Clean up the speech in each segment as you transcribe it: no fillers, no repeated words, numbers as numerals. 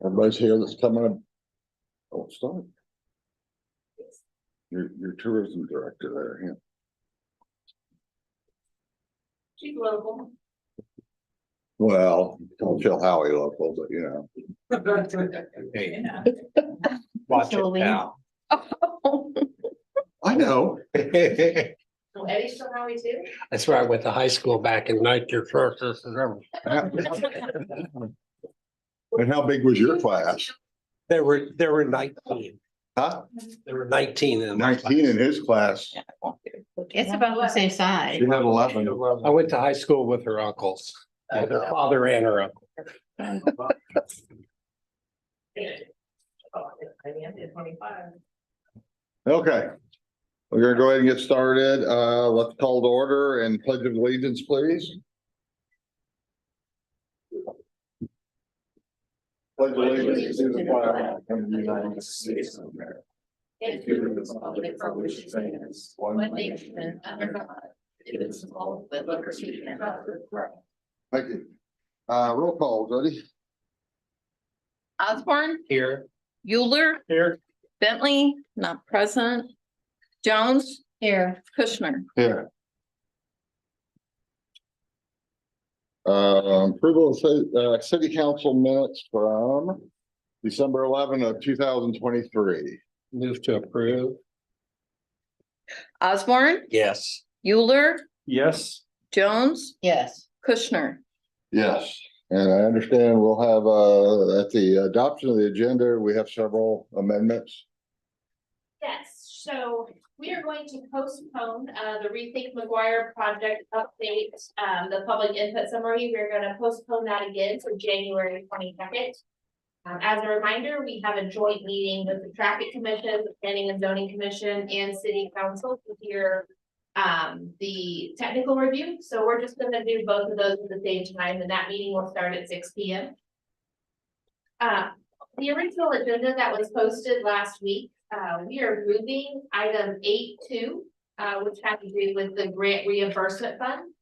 Everybody's here that's coming up. Oh, start. Your tourism director there, yeah. She's local. Well, don't feel Howie local, but you know. Hey, watch it now. I know. So Eddie's still Howie too? That's where I went to high school back in 1950. And how big was your class? There were 19. Huh? There were 19 in my 19 in his class. It's about the same size. She had 11. I went to high school with her uncles, their father and her uncle. Okay. We're gonna go ahead and get started. Let's call to order and pledge of allegiance, please. Pledge allegiance to the flag of the United States of America. And to the republic for which it stands, one nation under God, indivisible, with liberty and justice for all. Thank you. Roll call, Jody. Osborne, Here. Euler, Here. Bentley, not present. Jones. Here. Kushner. Here. Approval of city council minutes from December 11 of 2023. Move to approve. Osborne, Yes. Euler, Yes. Jones. Yes. Kushner. Yes, and I understand we'll have, at the adoption of the agenda, we have several amendments. Yes, so we are going to postpone the Rethink McGuire project update, the public input summary. We're gonna postpone that again to January 22nd. As a reminder, we have a joint meeting with the Traffic Commission, the Planning and Zoning Commission, and City Council to hear the technical review. So we're just gonna do both of those at the same time, and that meeting will start at 6 p.m. The original agenda that was posted last week, we are moving item 8.2, which had to do with the grant reimbursement fund.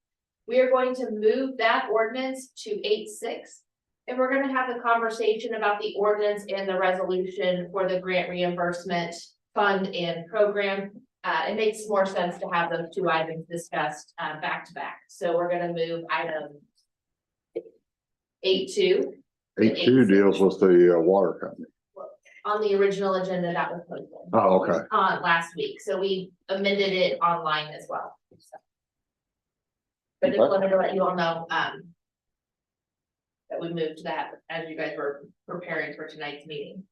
We are going to move that ordinance to 8.6, and we're gonna have a conversation about the ordinance and the resolution for the grant reimbursement fund and program. It makes more sense to have those two items discussed back to back. So we're gonna move item 8.2. 8.2 deals with the water company. On the original agenda that was posted. Oh, okay. Last week, so we amended it online as well. So. But just Okay. wanted to let you all know, that we moved that as you guys were preparing for tonight's meeting.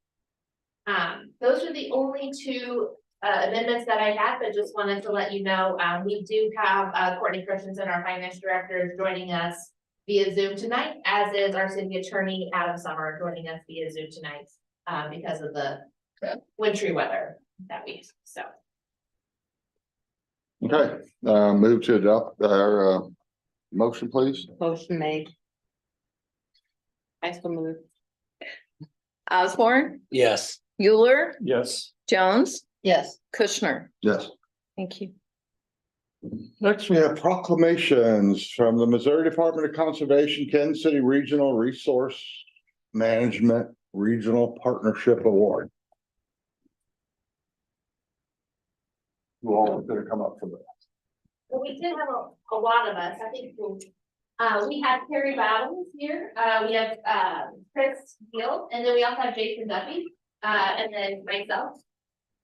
Those are the only two amendments that I had, but just wanted to let you know, we do have Courtney Christensen, our finance director, joining us via Zoom tonight, as is our city attorney, Adam Summer, joining us via Zoom tonight, because of the wintry weather that week, so. Okay, move to adopt our motion, please. Motion made. I still move. Osborne, Yes. Euler, Yes. Jones. Yes. Kushner. Yes. Thank you. Next, we have proclamations from the Missouri Department of Conservation, Kansas City Regional Resource Management Regional Partnership Award. Who all is gonna come up for that? Well, we did have a lot of us, I think, we have Terry Battles here, we have, Chris Deal, and then we also have Jason Duffy, and then myself.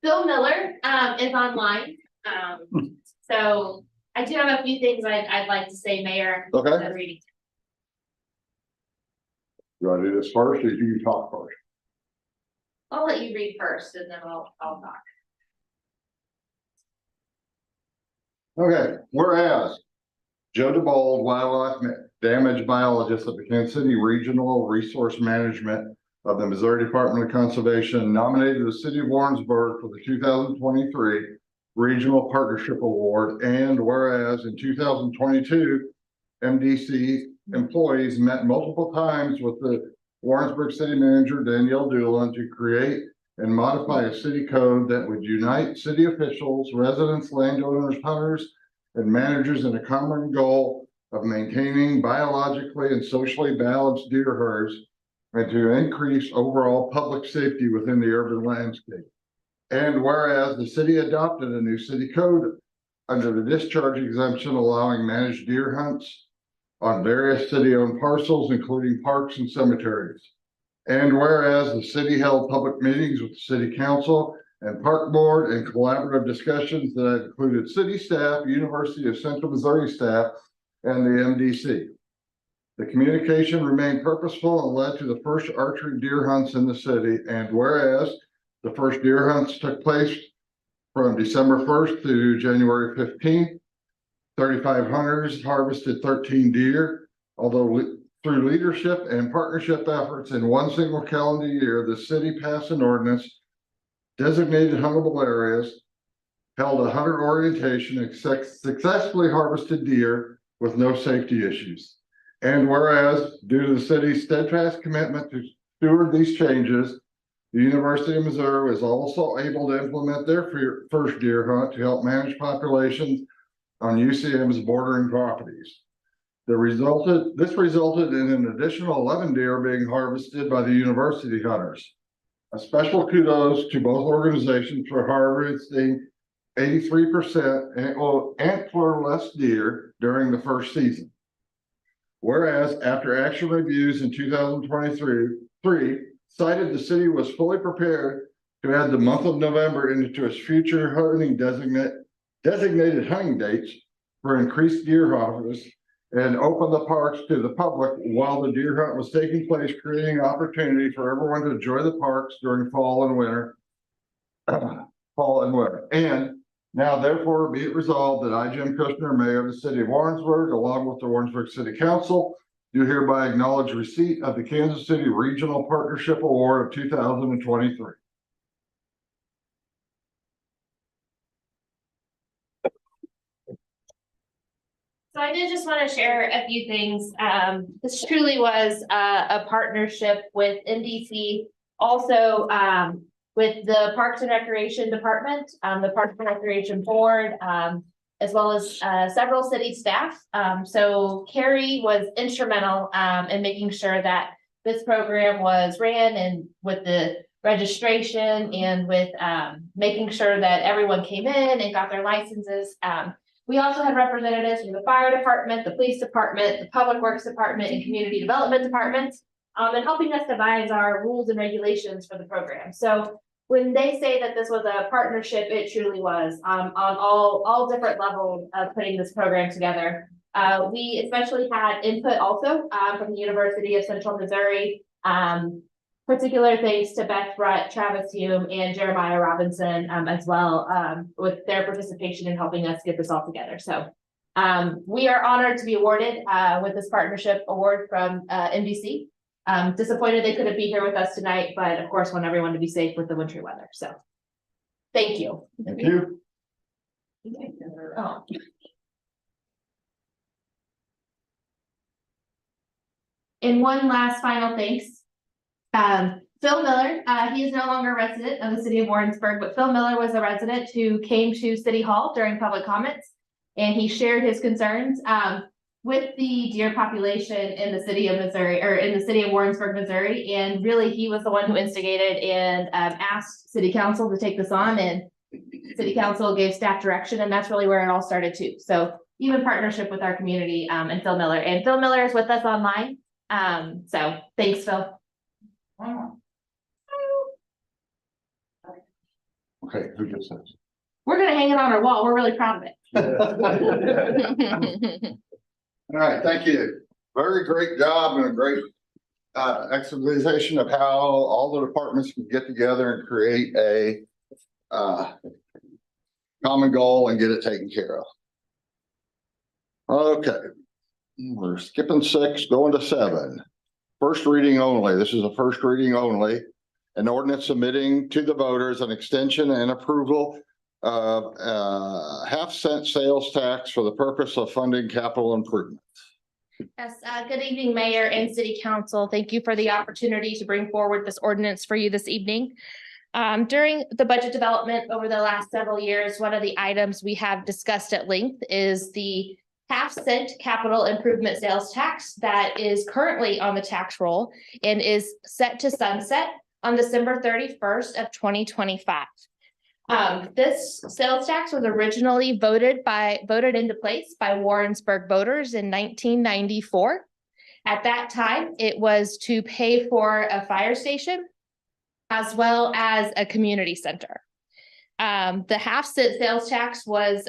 Phil Miller, is online, so I do have a few things I'd like to say, Mayor. Okay. Reading. You wanna do this first, or do you talk first? I'll let you read first, and then I'll talk. Okay, whereas Joe DeBold, wildlife damage biologist at the Kansas City Regional Resource Management of the Missouri Department of Conservation, nominated the city of Warrensburg for the 2023 Regional Partnership Award. And whereas in 2022, MDC employees met multiple times with the Warrensburg City Manager, Danielle Doolin, to create and modify a city code that would unite city officials, residents, landowners, hunters, and managers in a common goal of maintaining biologically and socially balanced deer herds and to increase overall public safety within the urban landscape. And whereas the city adopted a new city code under the discharge exemption allowing managed deer hunts on various city-owned parcels, including parks and cemeteries. And whereas the city held public meetings with the city council and park board and collaborative discussions that included city staff, University of Central Missouri staff, and the MDC. The communication remained purposeful and led to the first archery deer hunts in the city. And whereas the first deer hunts took place from December 1st to January 15th, 35 hunters harvested 13 deer. Although through leadership and partnership efforts in one single calendar year, the city passed an ordinance, designated huntable areas, held a hunter orientation, and successfully harvested deer with no safety issues. And whereas due to the city's steadfast commitment to steward these changes, the University of Missouri was also able to implement their first deer hunt to help manage populations on UCM's bordering properties. This resulted in an additional 11 deer being harvested by the university hunters. A special kudos to both organizations for harvesting 83% antler-less deer during the first season. Whereas after action reviews in 2023 cited the city was fully prepared to add the month of November into its future hunting designated hunting dates for increased deer harvest and open the parks to the public while the deer hunt was taking place, creating opportunity for everyone to enjoy the parks during fall and winter. And now therefore be it resolved that I, Jim Kushner, Mayor of the City of Warrensburg, along with the Warrensburg City Council, do hereby acknowledge receipt of the Kansas City Regional Partnership Award of 2023. So I did just want to share a few things. This truly was a partnership with NDC, also with the Parks and Recreation Department, the Parks and Recreation Board, as well as several city staff. So Carrie was instrumental in making sure that this program was ran and with the registration and with making sure that everyone came in and got their licenses. We also had representatives from the fire department, the police department, the public works department, and community development departments, and helping us devise our rules and regulations for the program. So when they say that this was a partnership, it truly was on all different levels of putting this program together. We especially had input also from the University of Central Missouri. Particular thanks to Beth Brett, Travis Hume, and Jeremiah Robinson as well with their participation in helping us get this all together. So we are honored to be awarded with this partnership award from NBC. Disappointed they couldn't be here with us tonight, but of course want everyone to be safe with the wintry weather. So thank you. Thank you. Oh. And one last final thanks. Phil Miller, he is no longer a resident of the city of Warrensburg, but Phil Miller was a resident who came to City Hall during public comments, and he shared his concerns with the deer population in the city of Missouri, or in the city of Warrensburg, Missouri. And really, he was the one who instigated and asked city council to take this on, and city council gave staff direction, and that's really where it all started too. So even partnership with our community and Phil Miller. And Phil Miller is with us online. So thanks, Phil. Okay, who gets this? We're gonna hang it on our wall. We're really proud of it. All right, thank you. Very great job and a great explanation of how all the departments can get together and create a common goal and get it taken care of. Okay, we're skipping 6, going to 7. First reading only. This is a first reading only. An ordinance submitting to the voters an extension and approval of half-cent sales tax for the purpose of funding capital improvements. Yes, good evening, Mayor and City Council. Thank you for the opportunity to bring forward this ordinance for you this evening. During the budget development over the last several years, one of the items we have discussed at length is the half-cent capital improvement sales tax that is currently on the tax roll and is set to sunset on December 31st of 2025. This sales tax was originally voted into place by Warrensburg voters in 1994. At that time, it was to pay for a fire station as well as a community center. The half-cent sales tax was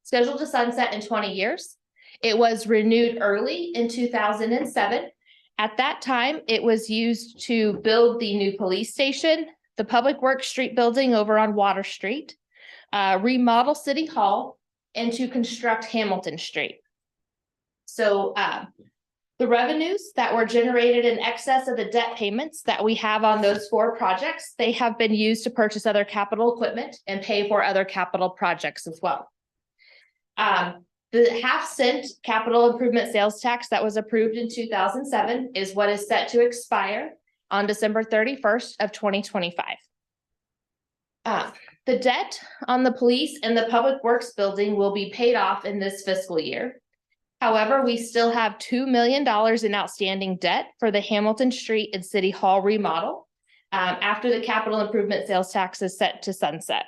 scheduled to sunset in 20 years. It was renewed early in 2007. At that time, it was used to build the new police station, the Public Works Street building over on Water Street, remodel City Hall, and to construct Hamilton Street. So the revenues that were generated in excess of the debt payments that we have on those 4 projects, they have been used to purchase other capital equipment and pay for other capital projects as well. The half-cent capital improvement sales tax that was approved in 2007 is what is set to expire on December 31st of 2025. The debt on the police and the Public Works building will be paid off in this fiscal year. However, we still have $2 million in outstanding debt for the Hamilton Street and City Hall remodel after the capital improvement sales tax is set to sunset.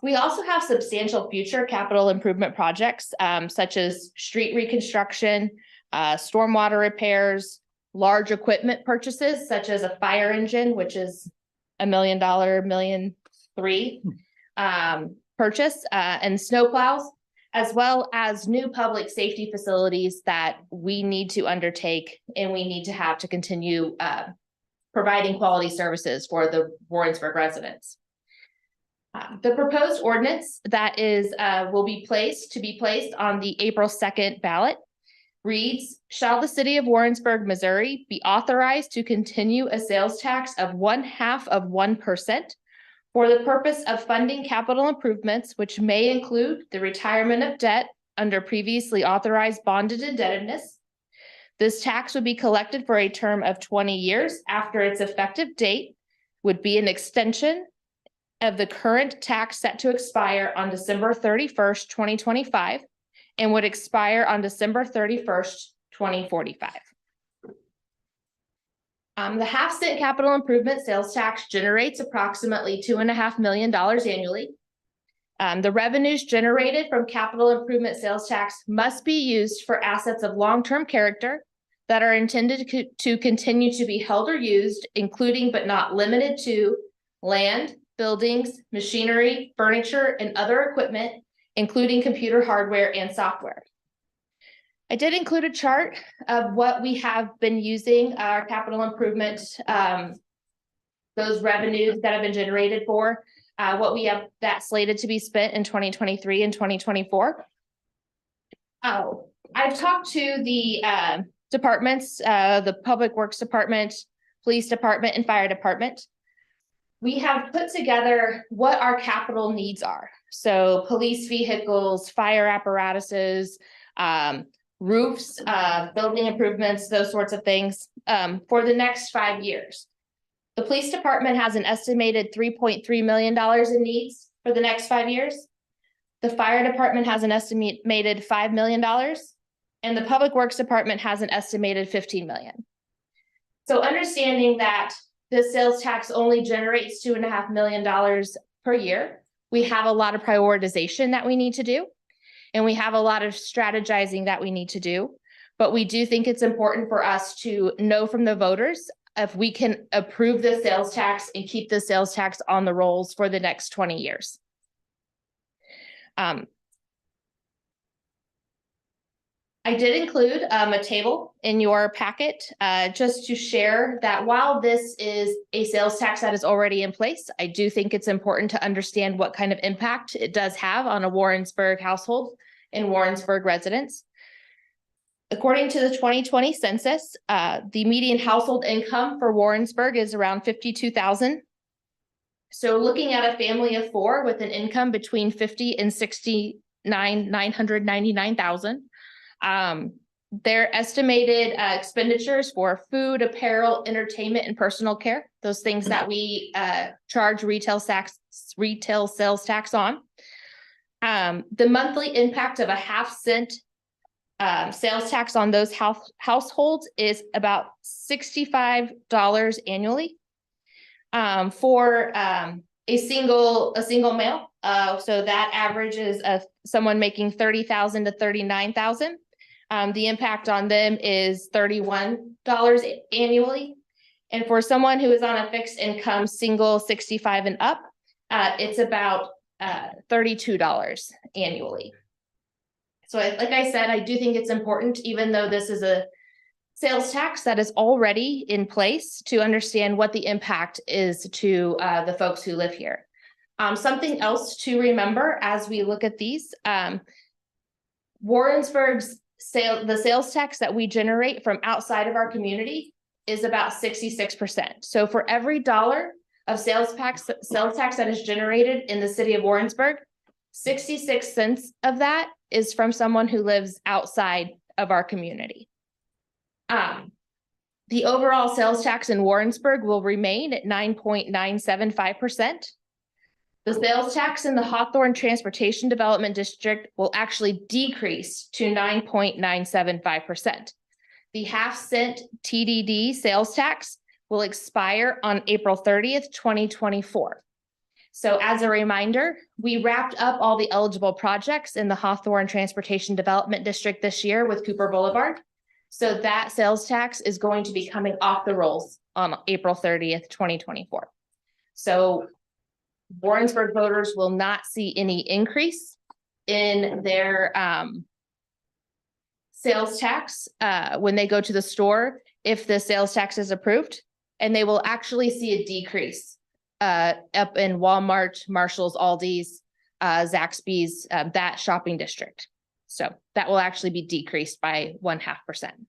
We also have substantial future capital improvement projects such as street reconstruction, stormwater repairs, large equipment purchases such as a fire engine, which is $1 million, $1.3 million purchase, and snowplows, as well as new public safety facilities that we need to undertake and we need to have to continue providing quality services for the Warrensburg residents. The proposed ordinance that will be placed on the April 2nd ballot reads, shall the city of Warrensburg, Missouri be authorized to continue a sales tax of 0.5% for the purpose of funding capital improvements, which may include the retirement of debt under previously authorized bonded indebtedness. This tax would be collected for a term of 20 years after its effective date would be an extension of the current tax set to expire on December 31st, 2025, and would expire on December 31st, 2045. The half-cent capital improvement sales tax generates approximately $2.5 million annually. The revenues generated from capital improvement sales tax must be used for assets of long-term character that are intended to continue to be held or used, including but not limited to land, buildings, machinery, furniture, and other equipment, including computer hardware and software. I did include a chart of what we have been using our capital improvement, those revenues that have been generated for, what we have that slated to be spent in 2023 and 2024. I've talked to the departments, the Public Works Department, Police Department, and Fire Department. We have put together what our capital needs are. So police vehicles, fire apparatuses, roofs, building improvements, those sorts of things for the next 5 years. The police department has an estimated $3.3 million in needs for the next 5 years. The fire department has an estimated $5 million, and the Public Works Department has an estimated $15 million. So understanding that this sales tax only generates $2.5 million per year, we have a lot of prioritization that we need to do, and we have a lot of strategizing that we need to do. But we do think it's important for us to know from the voters if we can approve the sales tax and keep the sales tax on the rolls for the next 20 years. I did include a table in your packet just to share that while this is a sales tax that is already in place, I do think it's important to understand what kind of impact it does have on a Warrensburg household and Warrensburg residents. According to the 2020 census, the median household income for Warrensburg is around $52,000. So looking at a family of 4 with an income between $50,000 and $999,000, their estimated expenditures for food, apparel, entertainment, and personal care, those things that we charge retail sales tax on, The monthly impact of a 1/2 cent sales tax on those households is about $65 annually. For a single male, so that averages someone making 30,000 to 39,000. The impact on them is $31 annually. And for someone who is on a fixed income, single 65 and up, it's about $32 annually. So like I said, I do think it's important, even though this is a sales tax that is already in place, to understand what the impact is to the folks who live here. Something else to remember as we look at these, Warrensburg's the sales tax that we generate from outside of our community is about 66%. So for every dollar of sales tax that is generated in the city of Warrensburg, 66 cents of that is from someone who lives outside of our community. The overall sales tax in Warrensburg will remain at 9.975%. The sales tax in the Hawthorne Transportation Development District will actually decrease to 9.975%. The 1/2 cent TDD sales tax will expire on April 30th, 2024. So as a reminder, we wrapped up all the eligible projects in the Hawthorne Transportation Development District this year with Cooper Boulevard. So that sales tax is going to be coming off the rolls on April 30th, 2024. So Warrensburg voters will not see any increase in their sales tax when they go to the store if the sales tax is approved, and they will actually see a decrease up in Walmart, Marshall's, Aldi's, Zaxby's, that shopping district. So that will actually be decreased by 0.5%.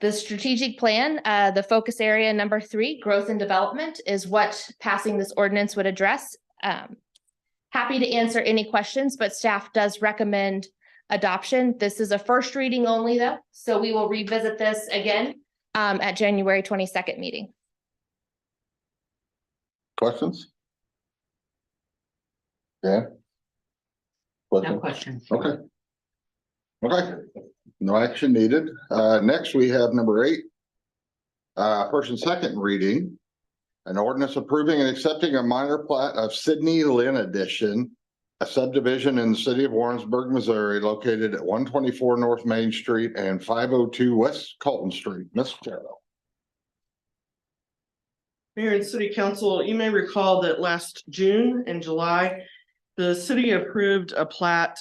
The strategic plan, the focus area number 3, growth and development, is what passing this ordinance would address. Happy to answer any questions, but staff does recommend adoption. This is a first reading only though, so we will revisit this again at January 22nd meeting. Questions? Yeah. No question. Okay. Okay, no action needed. Next, we have number 8. First and second reading. An ordinance approving and accepting a minor plat of Sidney Lynn Edition, a subdivision in the city of Warrensburg, Missouri, located at 124 North Main Street and 502 West Colton Street. Ms. Carroll. Mayor and City Council, you may recall that last June and July, the city approved a plat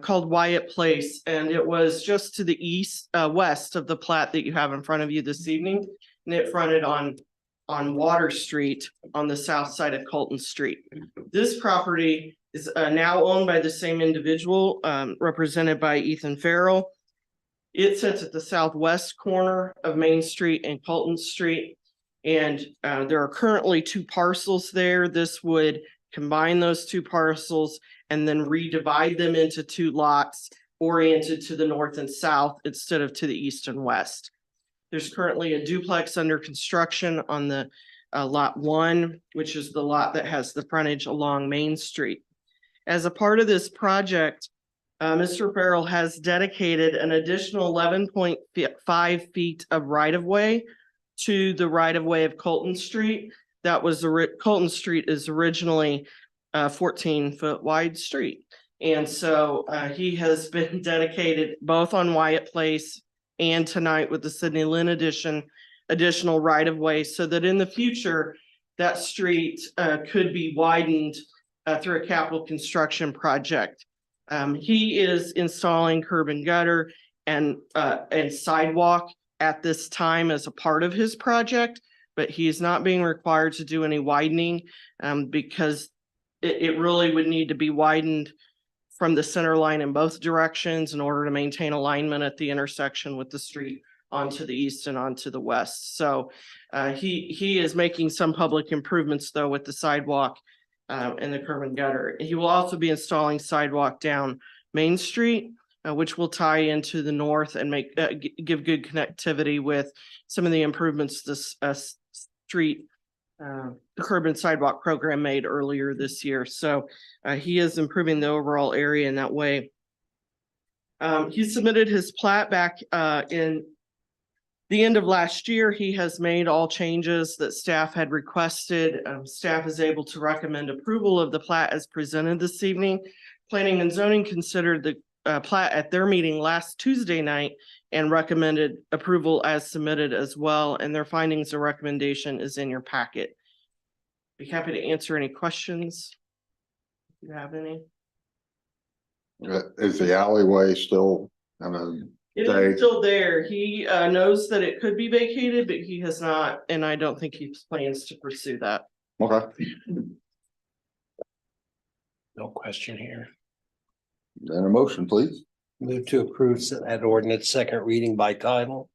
called Wyatt Place, and it was just to the west of the plat that you have in front of you this evening, and it fronted on Water Street on the south side of Colton Street. This property is now owned by the same individual, represented by Ethan Farrell. It sits at the southwest corner of Main Street and Colton Street. And there are currently 2 parcels there. This would combine those 2 parcels and then redivide them into 2 lots oriented to the north and south instead of to the east and west. There's currently a duplex under construction on the lot 1, which is the lot that has the frontage along Main Street. As a part of this project, Mr. Farrell has dedicated an additional 11.5 feet of right-of-way to the right-of-way of Colton Street. That was Colton Street is originally a 14-foot wide street. And so he has been dedicated both on Wyatt Place and tonight with the Sidney Lynn Edition additional right-of-way, so that in the future, that street could be widened through a capital construction project. He is installing curb and gutter and sidewalk at this time as a part of his project, but he is not being required to do any widening because it really would need to be widened from the center line in both directions in order to maintain alignment at the intersection with the street onto the east and onto the west. So he is making some public improvements though with the sidewalk and the curb and gutter. He will also be installing sidewalk down Main Street, which will tie into the north and give good connectivity with some of the improvements this street the curb and sidewalk program made earlier this year. So he is improving the overall area in that way. He submitted his plat back in the end of last year. He has made all changes that staff had requested. Staff is able to recommend approval of the plat as presented this evening. Planning and zoning considered the plat at their meeting last Tuesday night and recommended approval as submitted as well. And their findings and recommendation is in your packet. Be happy to answer any questions. If you have any. Is the alleyway still, I mean, It is still there. He knows that it could be vacated, but he has not, and I don't think he plans to pursue that. okay, No question here. then a motion, please. Move to approve that ordinance second reading by title.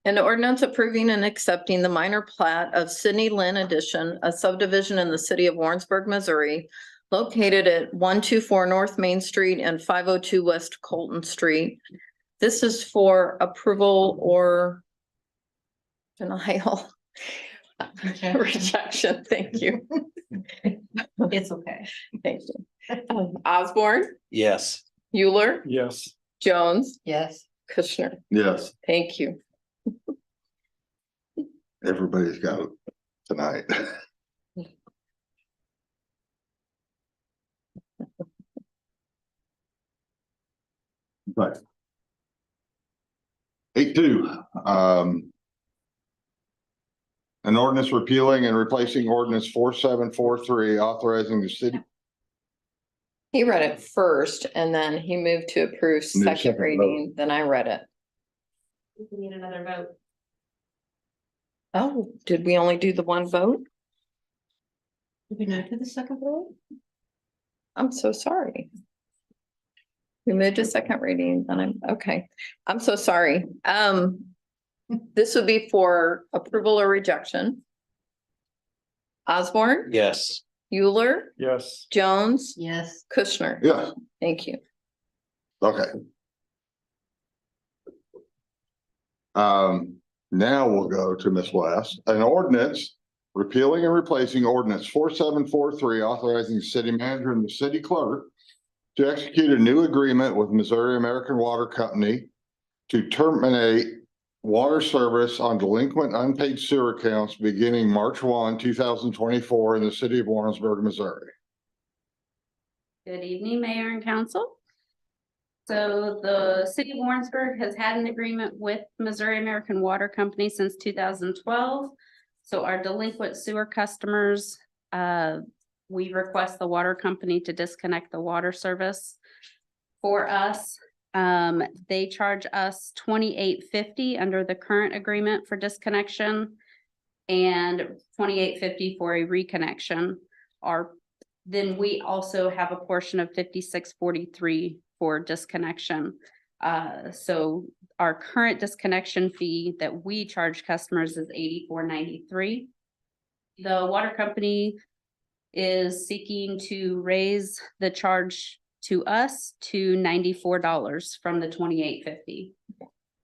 An ordinance approving and accepting the minor plat of Sidney Lynn Addition, a subdivision in the city of Warrensburg, Missouri, located at 124 North Main Street and 502 West Colton Street. This is for approval or denial. Rejection, thank you. It's okay. Thank you. Osborne, Yes. Euler, Yes. Jones, Yes. Kushner. Yes, Thank you. everybody's got it tonight. Right. 8.2, an ordinance repealing and replacing ordinance 4743, authorizing the city. He read it first and then he moved to approve Need a second second reading, then I read it. We need another vote. Oh, did we only do the one vote? Did we not do the second vote? I'm so sorry. We moved to second reading, then okay. I'm so sorry. This would be for approval or rejection. Osborne, Yes. Euler, Yes. Jones, Yes. Kushner. Yes, Thank you. okay. Now we'll go to Ms. West, an ordinance repealing and replacing ordinance 4743, authorizing the city manager and the city clerk to execute a new agreement with Missouri American Water Company to terminate water service on delinquent unpaid sewer accounts beginning March 1, 2024 in the city of Warrensburg, Missouri. Good evening, Mayor and Council. So the city of Warrensburg has had an agreement with Missouri American Water Company since 2012. So our delinquent sewer customers, we request the water company to disconnect the water service for us. They charge us $28.50 under the current agreement for disconnection and $28.50 for a reconnection. Then we also have a portion of $56.43 for disconnection. So our current disconnection fee that we charge customers is $84.93. The water company is seeking to raise the charge to us to $94 from the $28.50.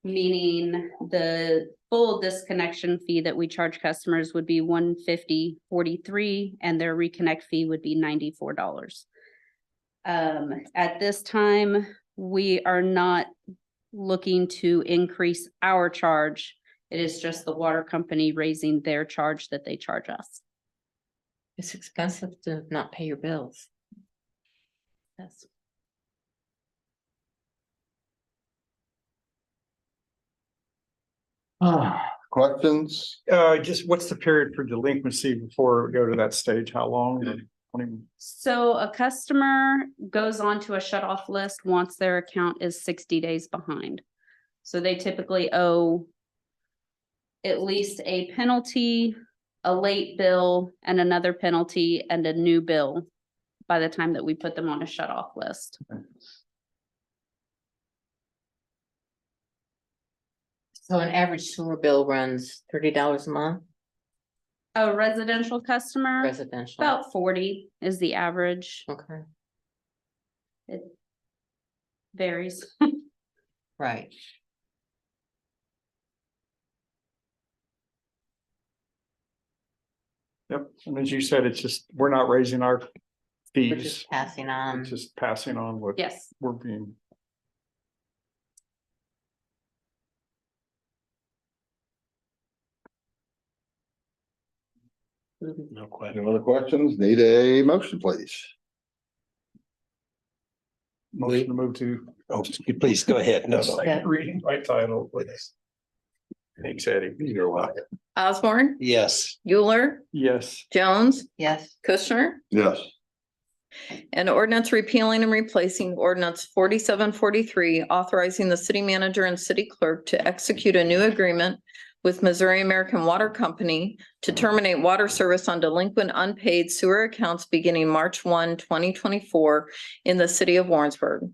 Meaning the full disconnection fee that we charge customers would be $150.43 and their reconnect fee would be $94. At this time, we are not looking to increase our charge. It is just the water company raising their charge that they charge us. It's expensive to not pay your bills. Yes. Questions? Just what's the period for delinquency before we go to that stage? How long? So a customer goes on to a shut off list once their account is 60 days behind. So they typically owe at least a penalty, a late bill, and another penalty and a new bill by the time that we put them on a shut off list. So an average sewer bill runs $30 a month, A residential customer, residential. about 40 is the average. Okay, It varies. right. Yep, and as you said, it's just, we're not raising our We're fees, just passing on. it's just passing on what Yes. we're being. No question. Any other questions? Need a motion, please. Motion to move to. Oh, please go ahead. No, no. Second reading by title, please. Thanks, Eddie. You're welcome. Osborne, Yes. Euler, Yes. Jones, Yes, Kushner. Yes. An ordinance repealing and replacing ordinance 4743, authorizing the city manager and city clerk to execute a new agreement with Missouri American Water Company to terminate water service on delinquent unpaid sewer accounts beginning March 1, 2024 in the city of Warrensburg.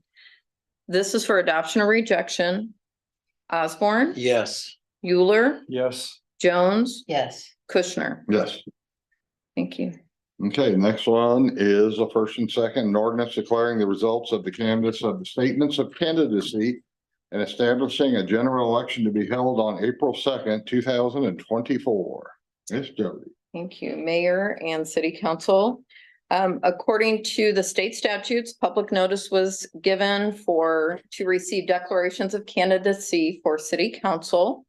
This is for adoption or rejection. Osborne, Yes. Euler, Yes. Jones, yes, Kushner. Yes. Thank you. Okay, next one is a first and second, an ordinance declaring the results of the canvass of the statements of candidacy and establishing a general election to be held on April 2nd, 2024. Yes, Jody. Thank you, Mayor and City Council. According to the state statutes, public notice was given to receive declarations of candidacy for City Council.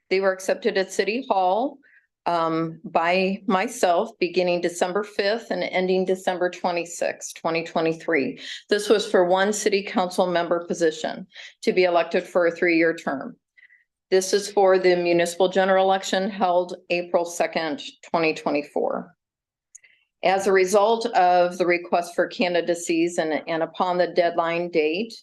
They were accepted at City Hall by myself beginning December 5th and ending December 26th, 2023. This was for one City Council member position to be elected for a 3-year term. This is for the municipal general election held April 2nd, 2024. As a result of the request for candidacies and upon the deadline date,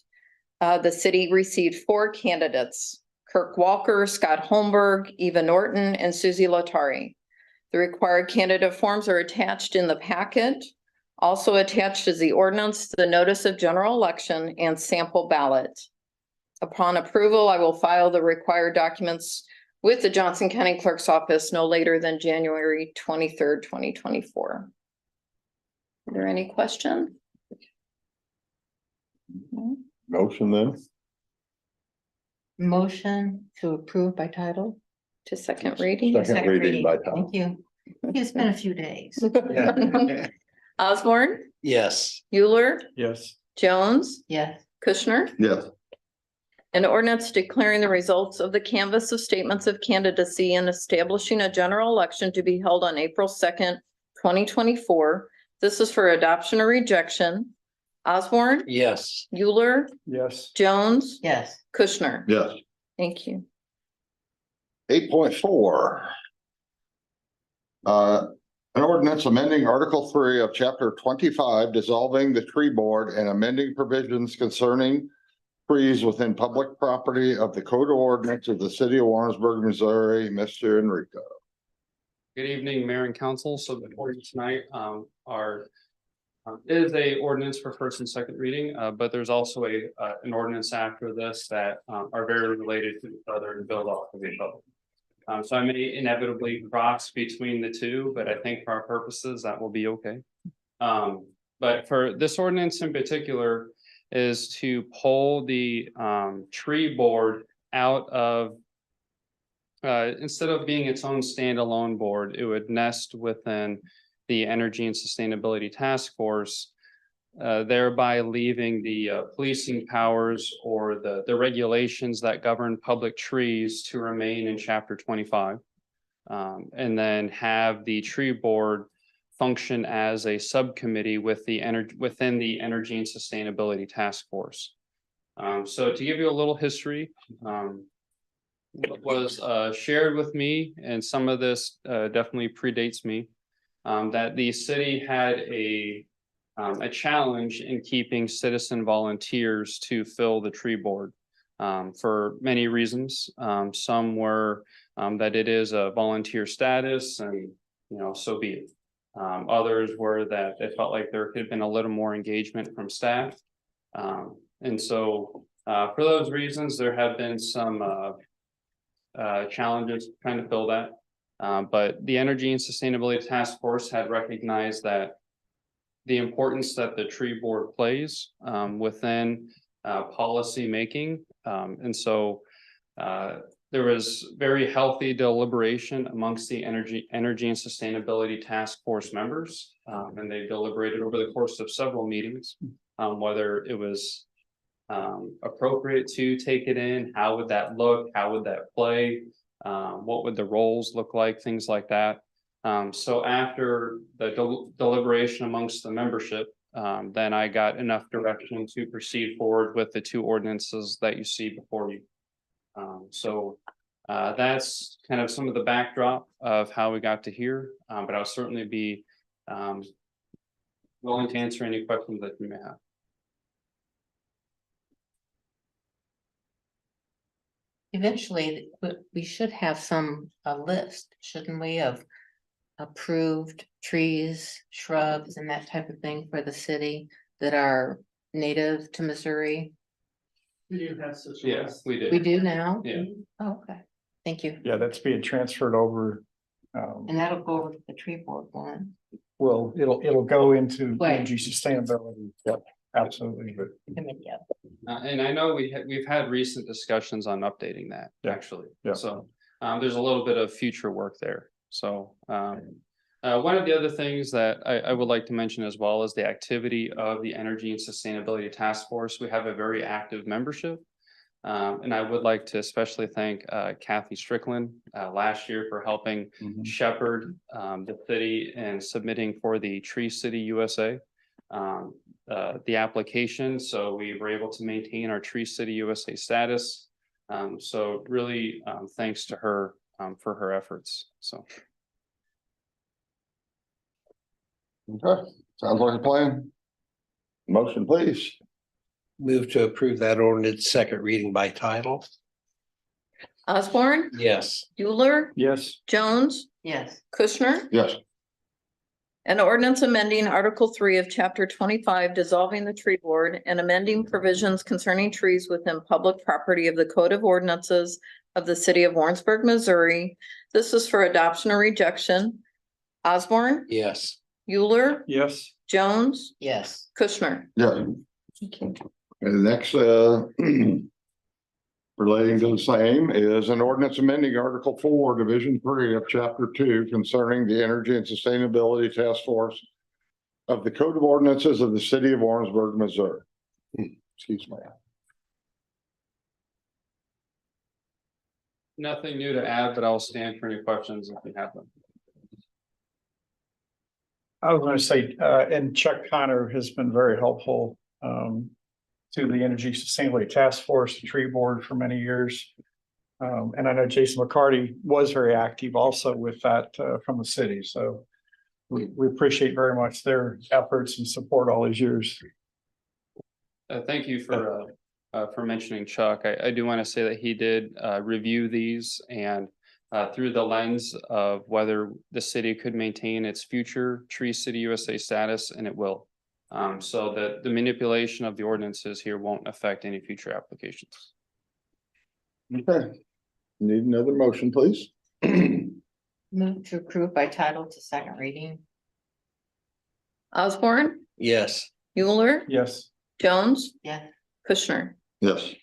the city received 4 candidates: Kirk Walker, Scott Holmberg, Eva Norton, and Susie Lotari. The required candidate forms are attached in the packet. Also attached is the ordinance, the notice of general election, and sample ballot. Upon approval, I will file the required documents with the Johnson County Clerk's Office no later than January 23rd, 2024. Are there any questions? Motion then? motion to approve by title. To second reading? Second reading by title. Thank you. It's been a few days. Osborne, Yes. Euler, Yes. Jones, Yes, Kushner. Yes. An ordinance declaring the results of the canvass of statements of candidacy and establishing a general election to be held on April 2nd, 2024. This is for adoption or rejection. Osborne, Yes. Euler, Yes. Jones, yes, Kushner. Yes. Thank you. 8.4. An ordinance amending Article 3 of Chapter 25, dissolving the tree board and amending provisions concerning trees within public property of the code of ordinance of the city of Warrensburg, Missouri. Mr. Enrico. Good evening, Mayor and Council. So before you tonight, is a ordinance for first and second reading, but there's also an ordinance after this that are very related to each other and build off of each other. So I may inevitably cross between the two, but I think for our purposes, that will be okay. But for this ordinance in particular is to pull the tree board out of instead of being its own standalone board, it would nest within the Energy and Sustainability Task Force, thereby leaving the policing powers or the regulations that govern public trees to remain in Chapter 25. And then have the tree board function as a subcommittee with within the Energy and Sustainability Task Force. So to give you a little history, what was shared with me, and some of this definitely predates me, that the city had a challenge in keeping citizen volunteers to fill the tree board for many reasons. Some were that it is a volunteer status, and so be it. Others were that they felt like there could have been a little more engagement from staff. And so for those reasons, there have been some challenges trying to fill that. But the Energy and Sustainability Task Force had recognized that the importance that the tree board plays within policy making. And so there was very healthy deliberation amongst the energy and sustainability task force members. And they deliberated over the course of several meetings, whether it was appropriate to take it in, how would that look, how would that play, what would the roles look like, things like that. So after the deliberation amongst the membership, then I got enough direction to proceed forward with the two ordinances that you see before you. So that's kind of some of the backdrop of how we got to here, but I'll certainly be willing to answer any questions that you may have. Eventually, we should have a list, shouldn't we, of approved trees, shrubs and that type of thing for the city that are native to Missouri? We do have such. Yes, we did. We do now? Yeah. Oh, okay, thank you. Yeah, that's being transferred over. And that'll go over to the tree board one. Well, it'll go into Right. energy sustainability. Yep, absolutely. Yeah. And I know we've had recent discussions on updating that, Yeah. actually. Yeah. So there's a little bit of future work there. So one of the other things that I would like to mention as well is the activity of the Energy and Sustainability Task Force. We have a very active membership. And I would like to especially thank Kathy Strickland last year for helping shepherd the city and submitting for the Tree City USA. The application, so we were able to maintain our Tree City USA status. So really thanks to her for her efforts. So. Okay, sounds like a plan. Motion, please. Move to approve that ordinance second reading by title. Osborne, Yes. Euler, Yes, Jones, Yes. Kushner. Yes. An ordinance amending Article 3 of Chapter 25, dissolving the tree board and amending provisions concerning trees within public property of the Code of Ordinances of the City of Warrensburg, Missouri. This is for adoption or rejection. Osborne, Yes. Euler, yes, Jones, Yes. Kushner. Yeah. And the next, relating to the same is an ordinance amending Article 4, Division 3 of Chapter 2 concerning the Energy and Sustainability Task Force of the Code of Ordinances of the City of Warrensburg, Missouri. Excuse me. Nothing new to add, but I'll stand for any questions if you have them. I was gonna say, and Chuck Connor has been very helpful to the Energy Sustainability Task Force, the tree board for many years. And I know Jason McCarty was very active also with that from the city. So we appreciate very much their efforts and support all these years. Thank you for mentioning Chuck. I do want to say that he did review these and through the lens of whether the city could maintain its future Tree City USA status, and it will. So that the manipulation of the ordinances here won't affect any future applications. Okay. Need another motion, please. Move to approve by title to second reading. Osborne, Yes. Euler, Yes, Jones, Yes. Kushner. Yes.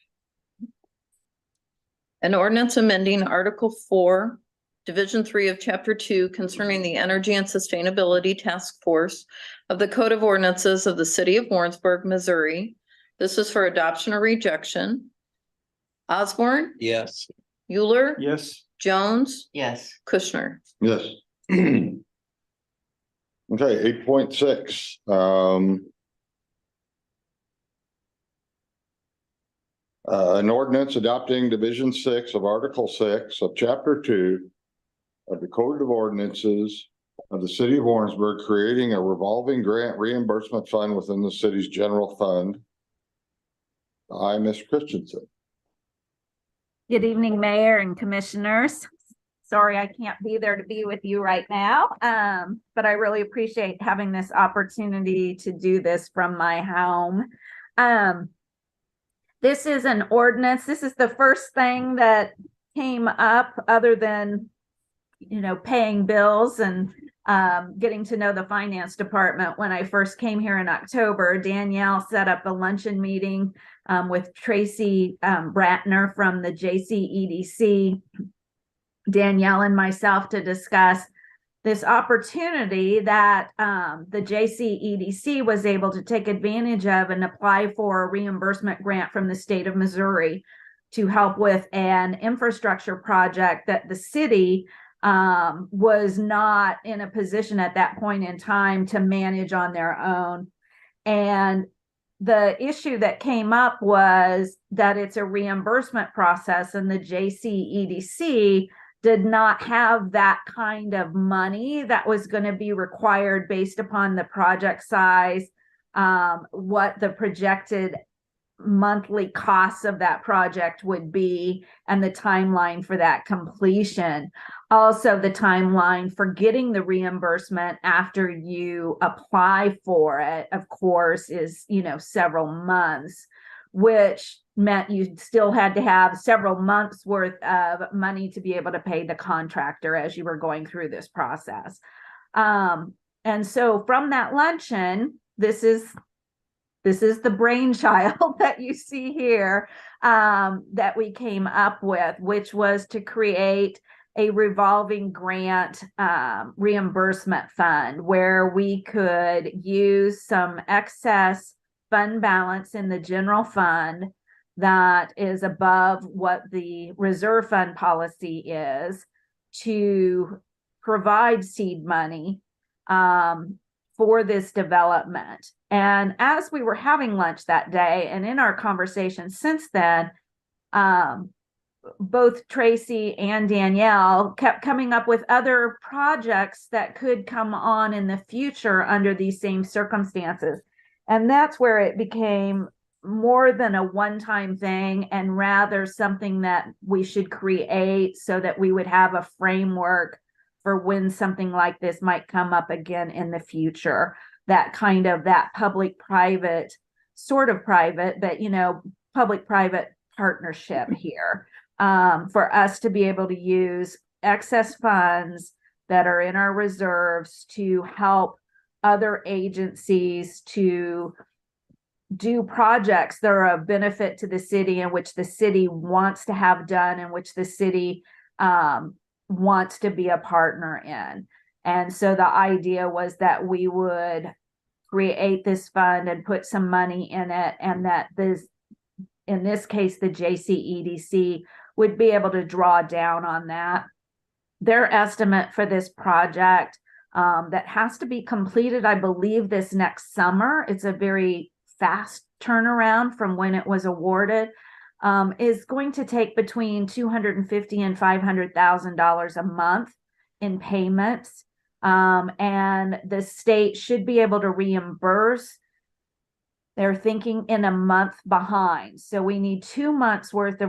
An ordinance amending Article 4, Division 3 of Chapter 2 concerning the Energy and Sustainability Task Force of the Code of Ordinances of the City of Warrensburg, Missouri. This is for adoption or rejection. Osborne, Yes. Euler, yes, Jones, Yes. Kushner. Yes. Okay, 8.6, an ordinance adopting Division 6 of Article 6 of Chapter 2 of the Code of Ordinances of the City of Warrensburg, creating a revolving grant reimbursement fund within the city's general fund. I, Ms. Christensen. Good evening, Mayor and Commissioners. Sorry, I can't be there to be with you right now, but I really appreciate having this opportunity to do this from my home. This is an ordinance. This is the first thing that came up other than, paying bills and getting to know the finance department. When I first came here in October, Danielle set up a luncheon meeting with Tracy Bratner from the JCEDC, Danielle and myself to discuss this opportunity that the JCEDC was able to take advantage of and apply for a reimbursement grant from the state of Missouri to help with an infrastructure project that the city was not in a position at that point in time to manage on their own. And the issue that came up was that it's a reimbursement process, and the JCEDC did not have that kind of money that was going to be required based upon the project size, what the projected monthly costs of that project would be, and the timeline for that completion. Also, the timeline for getting the reimbursement after you apply for it, of course, is, several months, which meant you still had to have several months worth of money to be able to pay the contractor as you were going through this process. And so from that luncheon, this is the brainchild that you see here, that we came up with, which was to create a revolving grant reimbursement fund where we could use some excess fund balance in the general fund that is above what the reserve fund policy is to provide seed money for this development. And as we were having lunch that day and in our conversation since then, both Tracy and Danielle kept coming up with other projects that could come on in the future under these same circumstances. And that's where it became more than a one-time thing and rather something that we should create so that we would have a framework for when something like this might come up again in the future. That kind of that public-private, sort of private, but public-private partnership here, for us to be able to use excess funds that are in our reserves to help other agencies to do projects that are of benefit to the city and which the city wants to have done and which the city wants to be a partner in. And so the idea was that we would create this fund and put some money in it, and that in this case, the JCEDC would be able to draw down on that. Their estimate for this project that has to be completed, I believe, this next summer, it's a very fast turnaround from when it was awarded, is going to take between $250,000 and $500,000 a month in payments. And the state should be able to reimburse. They're thinking in a month behind. So we need 2 months worth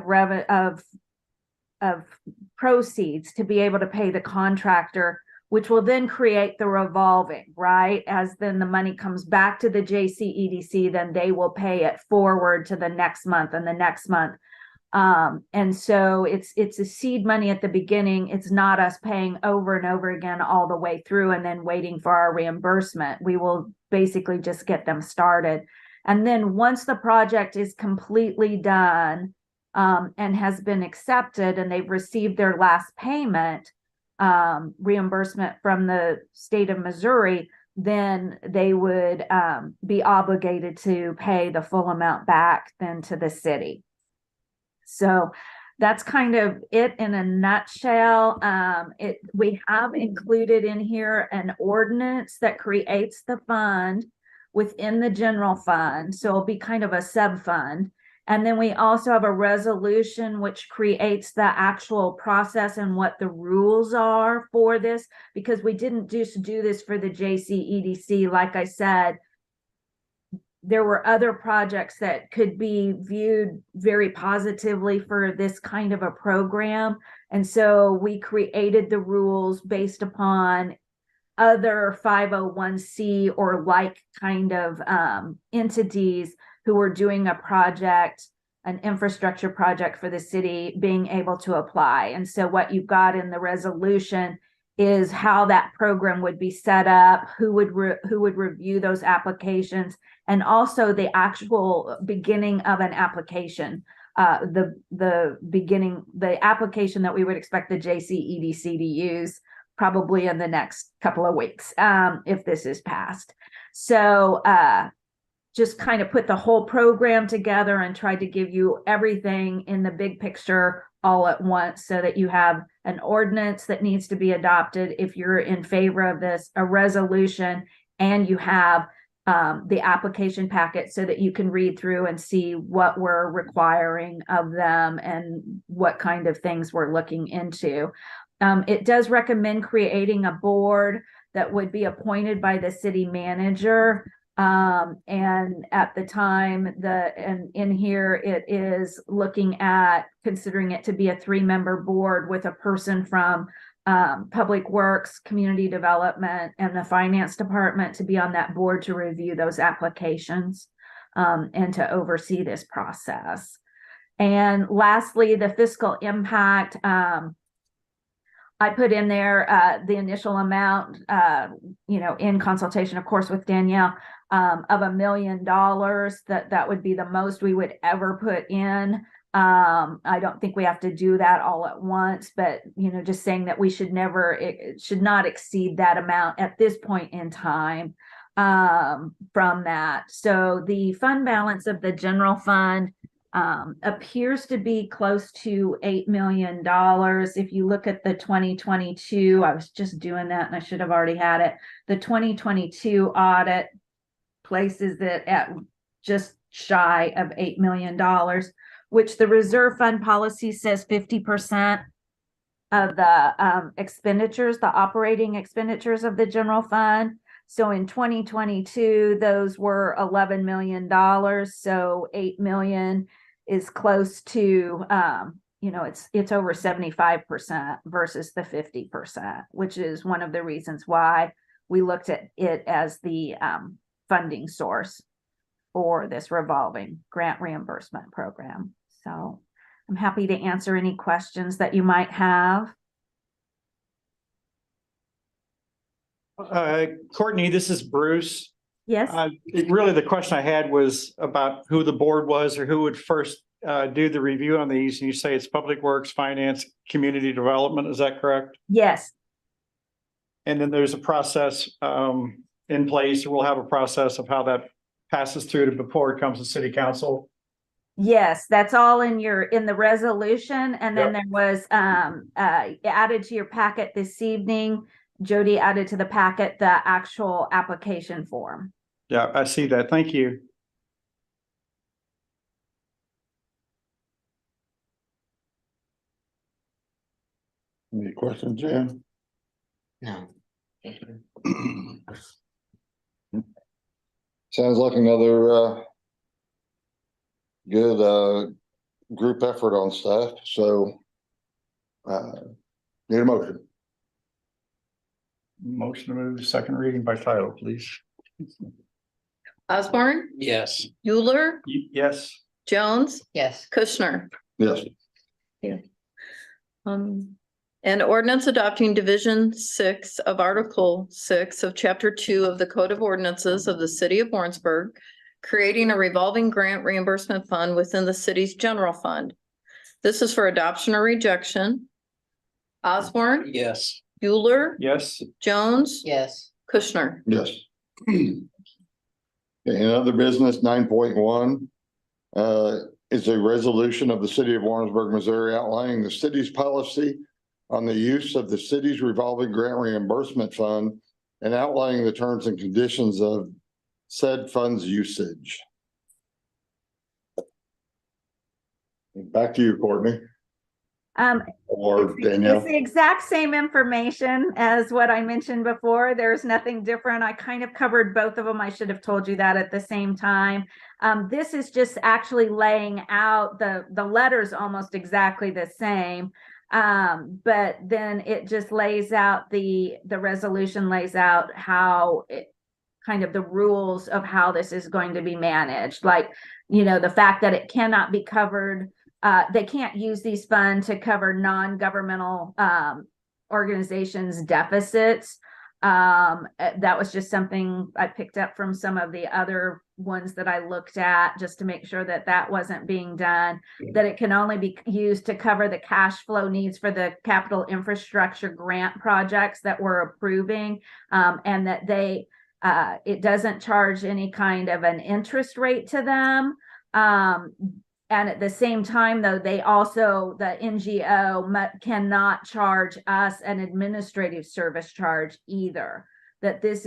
of proceeds to be able to pay the contractor, which will then create the revolving, right? As then the money comes back to the JCEDC, then they will pay it forward to the next month and the next month. And so it's a seed money at the beginning. It's not us paying over and over again all the way through and then waiting for our reimbursement. We will basically just get them started. And then once the project is completely done and has been accepted and they've received their last payment, reimbursement from the state of Missouri, then they would be obligated to pay the full amount back then to the city. So that's kind of it in a nutshell. We have included in here an ordinance that creates the fund within the general fund. So it'll be kind of a sub-fund. And then we also have a resolution which creates the actual process and what the rules are for this, because we didn't just do this for the JCEDC. Like I said, there were other projects that could be viewed very positively for this kind of a program. And so we created the rules based upon other 501c or like kind of entities who were doing a project, an infrastructure project for the city, being able to apply. And so what you've got in the resolution is how that program would be set up, who would review those applications, and also the actual beginning of an application. The application that we would expect the JCEDC to use probably in the next couple of weeks, if this is passed. So just kind of put the whole program together and tried to give you everything in the big picture all at once, so that you have an ordinance that needs to be adopted if you're in favor of this, a resolution, and you have the application packet so that you can read through and see what we're requiring of them and what kind of things we're looking into. It does recommend creating a board that would be appointed by the city manager. And at the time, and in here, it is looking at considering it to be a 3-member board with a person from Public Works, Community Development, and the Finance Department to be on that board to review those applications and to oversee this process. And lastly, the fiscal impact. I put in there the initial amount, in consultation, of course, with Danielle, of $1 million. That would be the most we would ever put in. I don't think we have to do that all at once, but just saying that we should never, it should not exceed that amount at this point in time from that. So the fund balance of the general fund appears to be close to $8 million. If you look at the 2022, I was just doing that and I should have already had it. The 2022 audit places it at just shy of $8 million, which the reserve fund policy says 50% of the expenditures, the operating expenditures of the general fund. So in 2022, those were $11 million. So 8 million is close to, it's over 75% versus the 50%, which is one of the reasons why we looked at it as the funding source for this revolving grant reimbursement program. So I'm happy to answer any questions that you might have. Courtney, this is Bruce. Yes. Really, the question I had was about who the board was or who would first do the review on these. And you say it's Public Works, Finance, Community Development. Is that correct? Yes. And then there's a process in place. We'll have a process of how that passes through to before it comes to City Council. Yes, that's all in the resolution. And then there was added to your packet this evening. Jody added to the packet the actual application form. Yeah, I see that. Thank you. Any questions, Jan? No. Sounds like another good group effort on stuff. So need a motion. Motion to move second reading by title, please. Osborne, Yes. Euler, Yes. Jones, Yes. Kushner. Yes. An ordinance adopting Division 6 of Article 6 of Chapter 2 of the Code of Ordinances of the City of Warrensburg, creating a revolving grant reimbursement fund within the city's general fund. This is for adoption or rejection. Osborne, Yes. Euler, Yes. Jones, Yes. Kushner. Yes. Okay, in other business, 9.1 is a resolution of the city of Warrensburg, Missouri, outlining the city's policy on the use of the city's revolving grant reimbursement fund and outlining the terms and conditions of said fund's usage. Back to you, Courtney. Or Danielle. It's the exact same information as what I mentioned before. There's nothing different. I kind of covered both of them. I should have told you that at the same time. This is just actually laying out the letters almost exactly the same. But then it just lays out the resolution lays out how it kind of the rules of how this is going to be managed. Like, the fact that it cannot be covered. They can't use these funds to cover non-governmental organization's deficits. That was just something I picked up from some of the other ones that I looked at, just to make sure that that wasn't being done, that it can only be used to cover the cash flow needs for the capital infrastructure grant projects that we're approving, and that it doesn't charge any kind of an interest rate to them. And at the same time, though, they also, the NGO cannot charge us an administrative service charge either. That this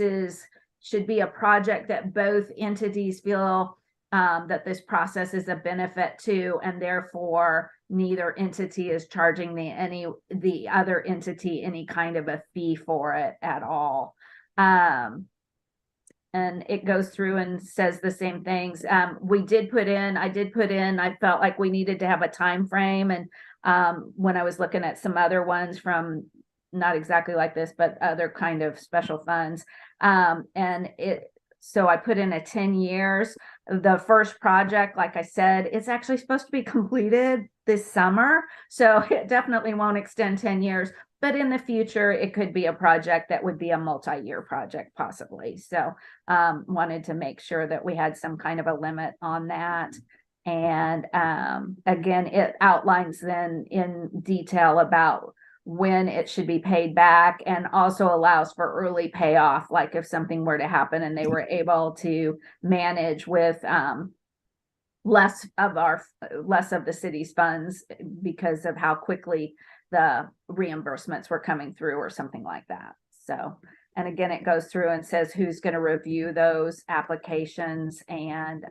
should be a project that both entities feel that this process is a benefit to, and therefore neither entity is charging the other entity any kind of a fee for it at all. And it goes through and says the same things. I did put in, I felt like we needed to have a time frame. And when I was looking at some other ones from, not exactly like this, but other kind of special funds. So I put in a 10 years. The first project, like I said, it's actually supposed to be completed this summer. So it definitely won't extend 10 years. But in the future, it could be a project that would be a multi-year project possibly. So wanted to make sure that we had some kind of a limit on that. And again, it outlines then in detail about when it should be paid back, and also allows for early payoff. Like if something were to happen and they were able to manage with less of the city's funds because of how quickly the reimbursements were coming through or something like that. So, and again, it goes through and says who's going to review those applications. And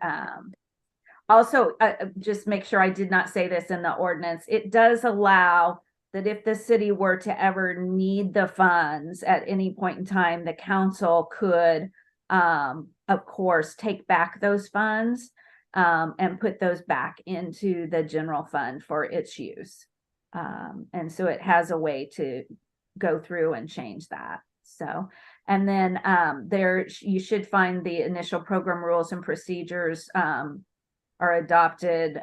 also just make sure I did not say this in the ordinance. It does allow that if the city were to ever need the funds at any point in time, the council could, of course, take back those funds and put those back into the general fund for its use. And so it has a way to go through and change that. So, and then you should find the initial program rules and procedures are adopted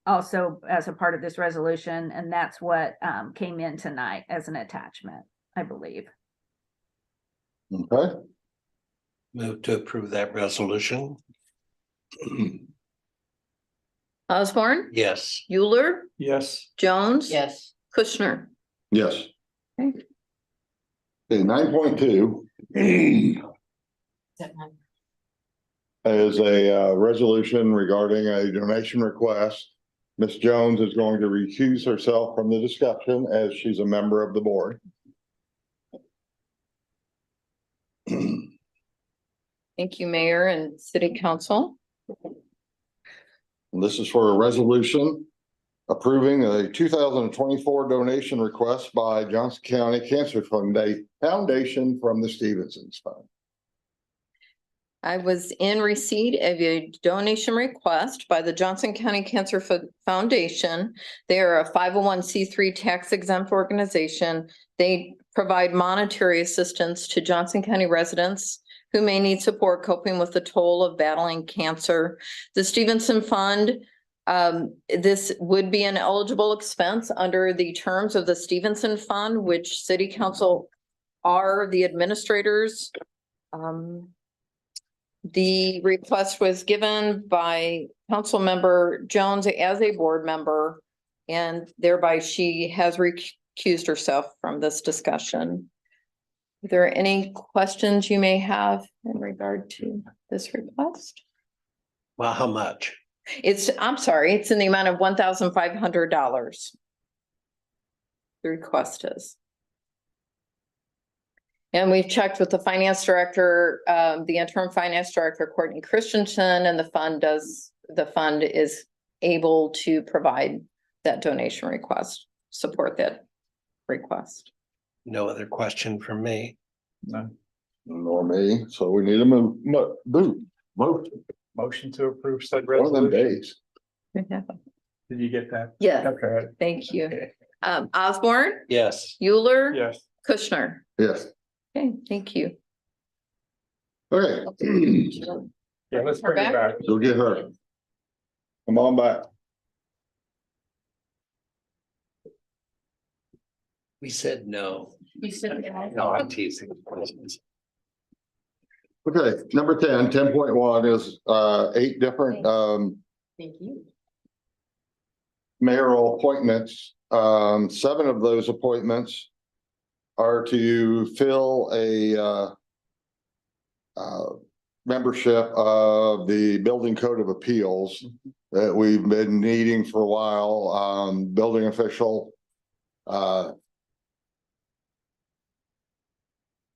also as a part of this resolution. And that's what came in tonight as an attachment, I believe. Okay, Move to approve that resolution. Osborne, Yes. Euler, Yes. Jones. Yes. Kushner. yes. Okay. Okay, 9.2 is a resolution regarding a donation request. Ms. Jones is going to recuse herself from the discussion as she's a member of the board. Thank you, Mayor and City Council. This is for a resolution approving a 2024 donation request by Johnson County Cancer Foundation from the Stevenson's Fund. I was in receipt of a donation request by the Johnson County Cancer Foundation. They are a 501c3 tax exempt organization. They provide monetary assistance to Johnson County residents who may need support coping with the toll of battling cancer. The Stevenson Fund, this would be an eligible expense under the terms of the Stevenson Fund, which City Council are the administrators. The request was given by Council Member Jones as a board member, and thereby she has recused herself from this discussion. Are there any questions you may have in regard to this request? Well, how much? I'm sorry, it's in the amount of $1,500. The request is. And we've checked with the finance director, the interim finance director, Courtney Christensen, and the fund is able to provide that donation request, support that request. No other question from me. None. Nor me, so we need a Motion to approve said one of them resolution. days. Did you get that? Yes, Okay. thank you. Osborne, Yes. Euler. Yes. Kushner. Yes, Okay, thank you. okay. Yeah, let's bring it back. Go get her. Come on back. We said no. You said No, I'm teasing. Okay, number 10.1 is 8 different Thank you. mayoral appointments. 7 of those appointments are to fill a membership of the Building Code of Appeals that we've been needing for a while. Building official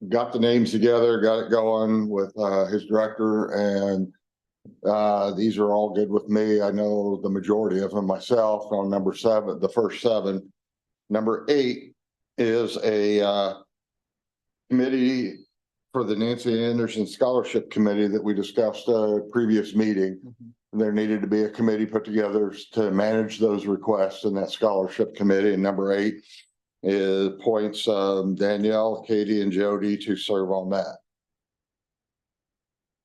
got the names together, got it going with his director, and these are all good with me. I know the majority of them myself on number 7, the first 7. Number 8 is a committee for the Nancy Anderson Scholarship Committee that we discussed previous meeting. There needed to be a committee put together to manage those requests in that scholarship committee. And number 8 is appoints Danielle, Katie, and Jody to serve on that.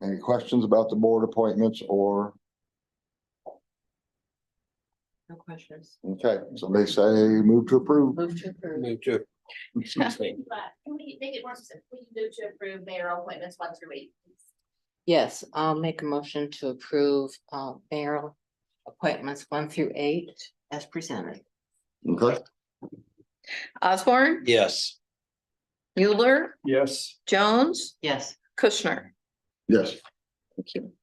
Any questions about the board appointments or? No questions. Okay, so they say move to approve. Move to approve. Move to. Excuse me. But can we make it more specific? We can do to approve mayoral appointments 1 through 8. please. Yes, I'll make a motion to approve mayoral appointments 1 through 8 as presented. Okay, Osborne, Yes. Mueller, Yes. Jones, Yes. Kushner. yes. Thank you.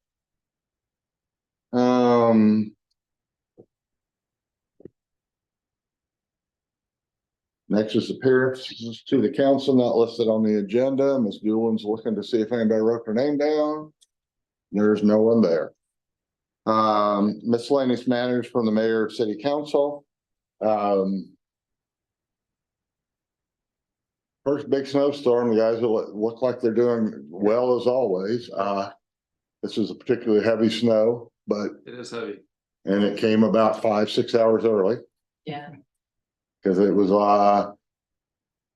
Next is appearances to the council not listed on the agenda. Ms. Doolin's looking to see if anybody wrote their name down. There's no one there. Miscellaneous matters from the mayor of city council. First big snowstorm, the guys look like they're doing well as always. This is a particularly heavy snow, but, It is heavy. and it came about 5-6 hours early. Yeah. Cause it was,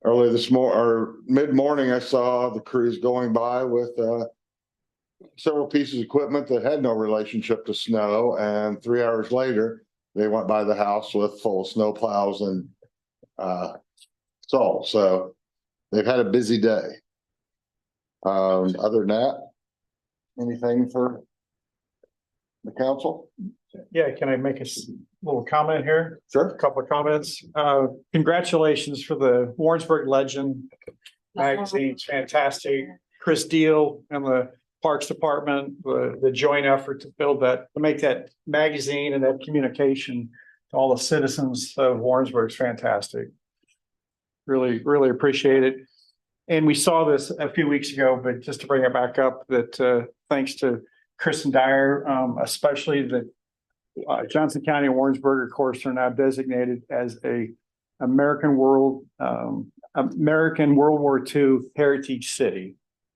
early this morning or mid-morning, I saw the crews going by with, several pieces of equipment that had no relationship to snow. And 3 hours later, they went by the house with full snow plows and, salt. So they've had a busy day. Other than that, anything for the council? Yeah, can I make a little comment here? Sure. A couple of comments. Congratulations for the Warrensburg Legend magazine. It's fantastic. Chris Deal and the Parks Department, the joint effort to build that, to make that magazine and that communication to all the citizens of Warrensburg is fantastic. Really, really appreciate it. And we saw this a few weeks ago, but just to bring it back up, that thanks to Kristen Dyer, especially that Johnson County and Warrensburg, of course, are now designated as a American World War II Heritage City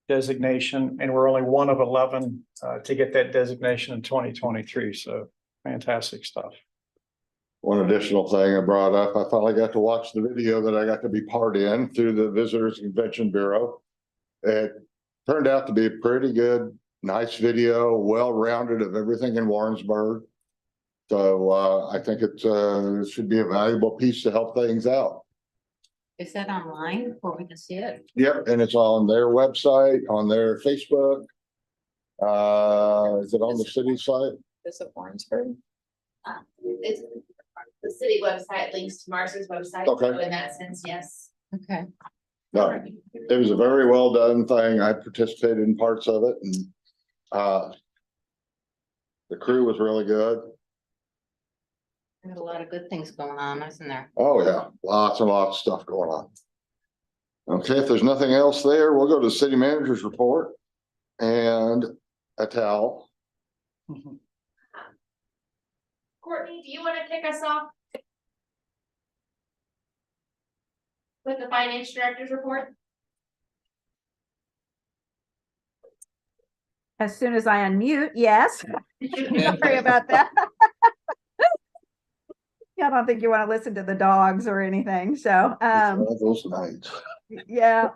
designation, and we're only one of 11 to get that designation in 2023. So fantastic stuff. One additional thing I brought up, I finally got to watch the video that I got to be part in through the Visitors Convention Bureau. It turned out to be a pretty good, nice video, well-rounded of everything in Warrensburg. So I think it should be a valuable piece to help things out. Is that online where we can see it? Yep, and it's on their website, on their Facebook. Is it on the city site? Is it Warrensburg? It's the city website links to Mars's website. Okay. So in that sense, yes. Okay. No, it was a very well done thing. I participated in parts of it, and the crew was really good. There's a lot of good things going on, isn't there? Oh, yeah, lots and lots of stuff going on. Okay, if there's nothing else there, we'll go to the city manager's report and a towel. Courtney, do you want to kick us off? With the finance director's report? As soon as I unmute, yes. Sorry about that. Yeah, I don't think you want to listen to the dogs or anything, so, Those nights. yeah.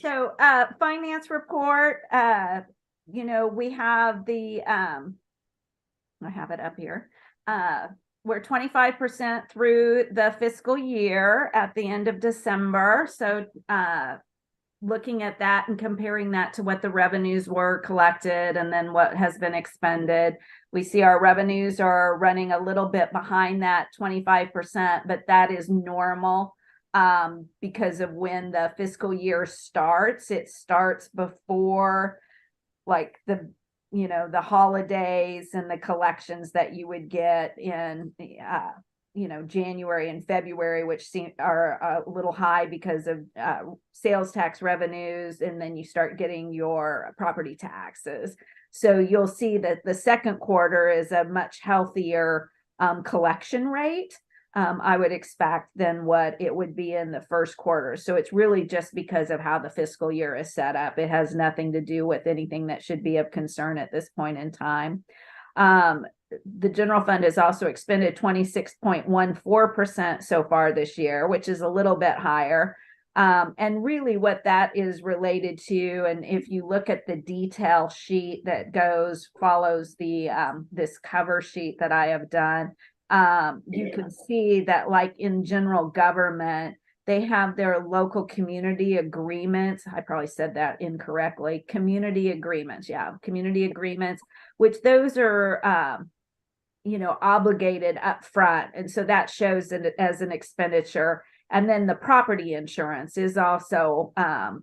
So, finance report, we have the, I have it up here. we're 25% through the fiscal year at the end of December. So looking at that and comparing that to what the revenues were collected and then what has been expended, we see our revenues are running a little bit behind that 25%, but that is normal because of when the fiscal year starts. It starts before like the holidays and the collections that you would get in January and February, which are a little high because of sales tax revenues, and then you start getting your property taxes. So you'll see that the second quarter is a much healthier collection rate, I would expect, than what it would be in the first quarter. So it's really just because of how the fiscal year is set up. It has nothing to do with anything that should be of concern at this point in time. The general fund has also expended 26.14% so far this year, which is a little bit higher. And really what that is related to, and if you look at the detail sheet that follows the this cover sheet that I have done, you can see that like in general government, they have their local community agreements. I probably said that incorrectly. Community agreements, which those are obligated up front. And so that shows it as an expenditure. And then the property insurance is also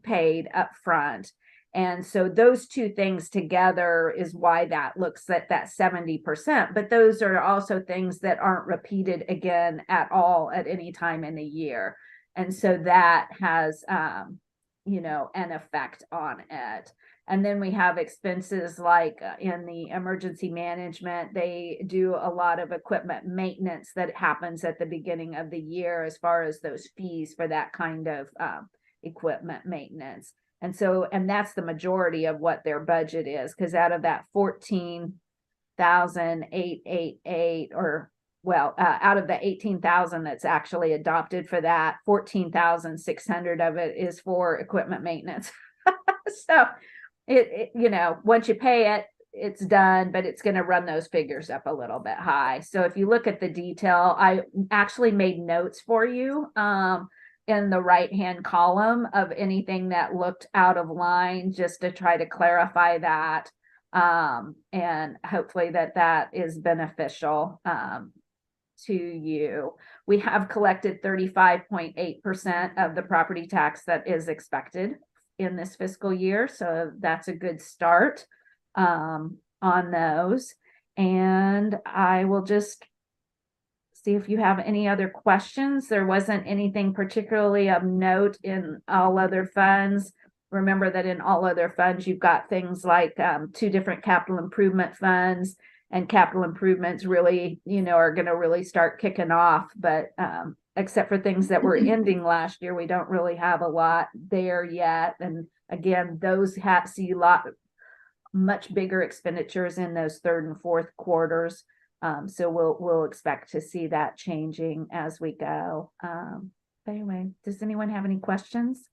paid up front. And so those two things together is why that looks at that 70%. But those are also things that aren't repeated again at all at any time in the year. And so that has, an effect on it. And then we have expenses like in the emergency management, they do a lot of equipment maintenance that happens at the beginning of the year as far as those fees for that kind of equipment maintenance. And that's the majority of what their budget is, because out of that 14,888 out of the 18,000 that's actually adopted for that, 14,600 of it is for equipment maintenance. So once you pay it, it's done, but it's going to run those figures up a little bit high. So if you look at the detail, I actually made notes for you in the right-hand column of anything that looked out of line, just to try to clarify that. And hopefully that is beneficial to you. We have collected 35.8% of the property tax that is expected in this fiscal year. So that's a good start on those. And I will just see if you have any other questions. There wasn't anything particularly of note in all other funds. Remember that in all other funds, you've got things like 2 different capital improvement funds, and capital improvements really, are going to really start kicking off. But except for things that were ending last year, we don't really have a lot there yet. And again, those see much bigger expenditures in those third and fourth quarters. So we'll expect to see that changing as we go. Anyway, does anyone have any questions?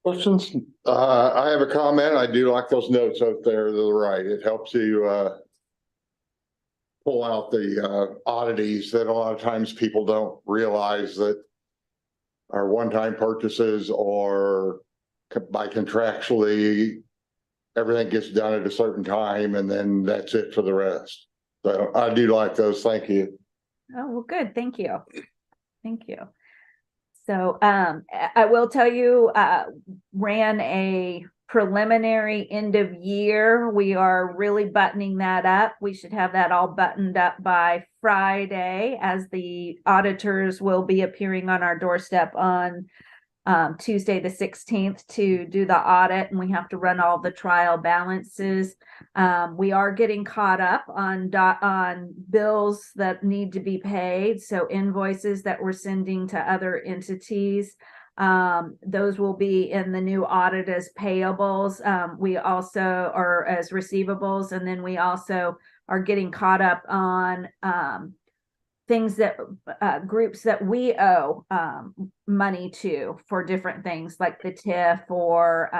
Questions? I have a comment. I do like those notes out there to the right. It helps you pull out the oddities that a lot of times people don't realize that are one-time purchases, or by contractually everything gets done at a certain time and then that's it for the rest. So I do like those. Thank you. Oh, well, good. Thank you. Thank you. So I will tell you, ran a preliminary end of year. We are really buttoning that up. We should have that all buttoned up by Friday, as the auditors will be appearing on our doorstep on Tuesday the 16th to do the audit, and we have to run all the trial balances. We are getting caught up on bills that need to be paid, so invoices that we're sending to other entities. Those will be in the new audit as payables. We also are as receivables, and then we also are getting caught up on things that groups that we owe money to for different things, like the TIF or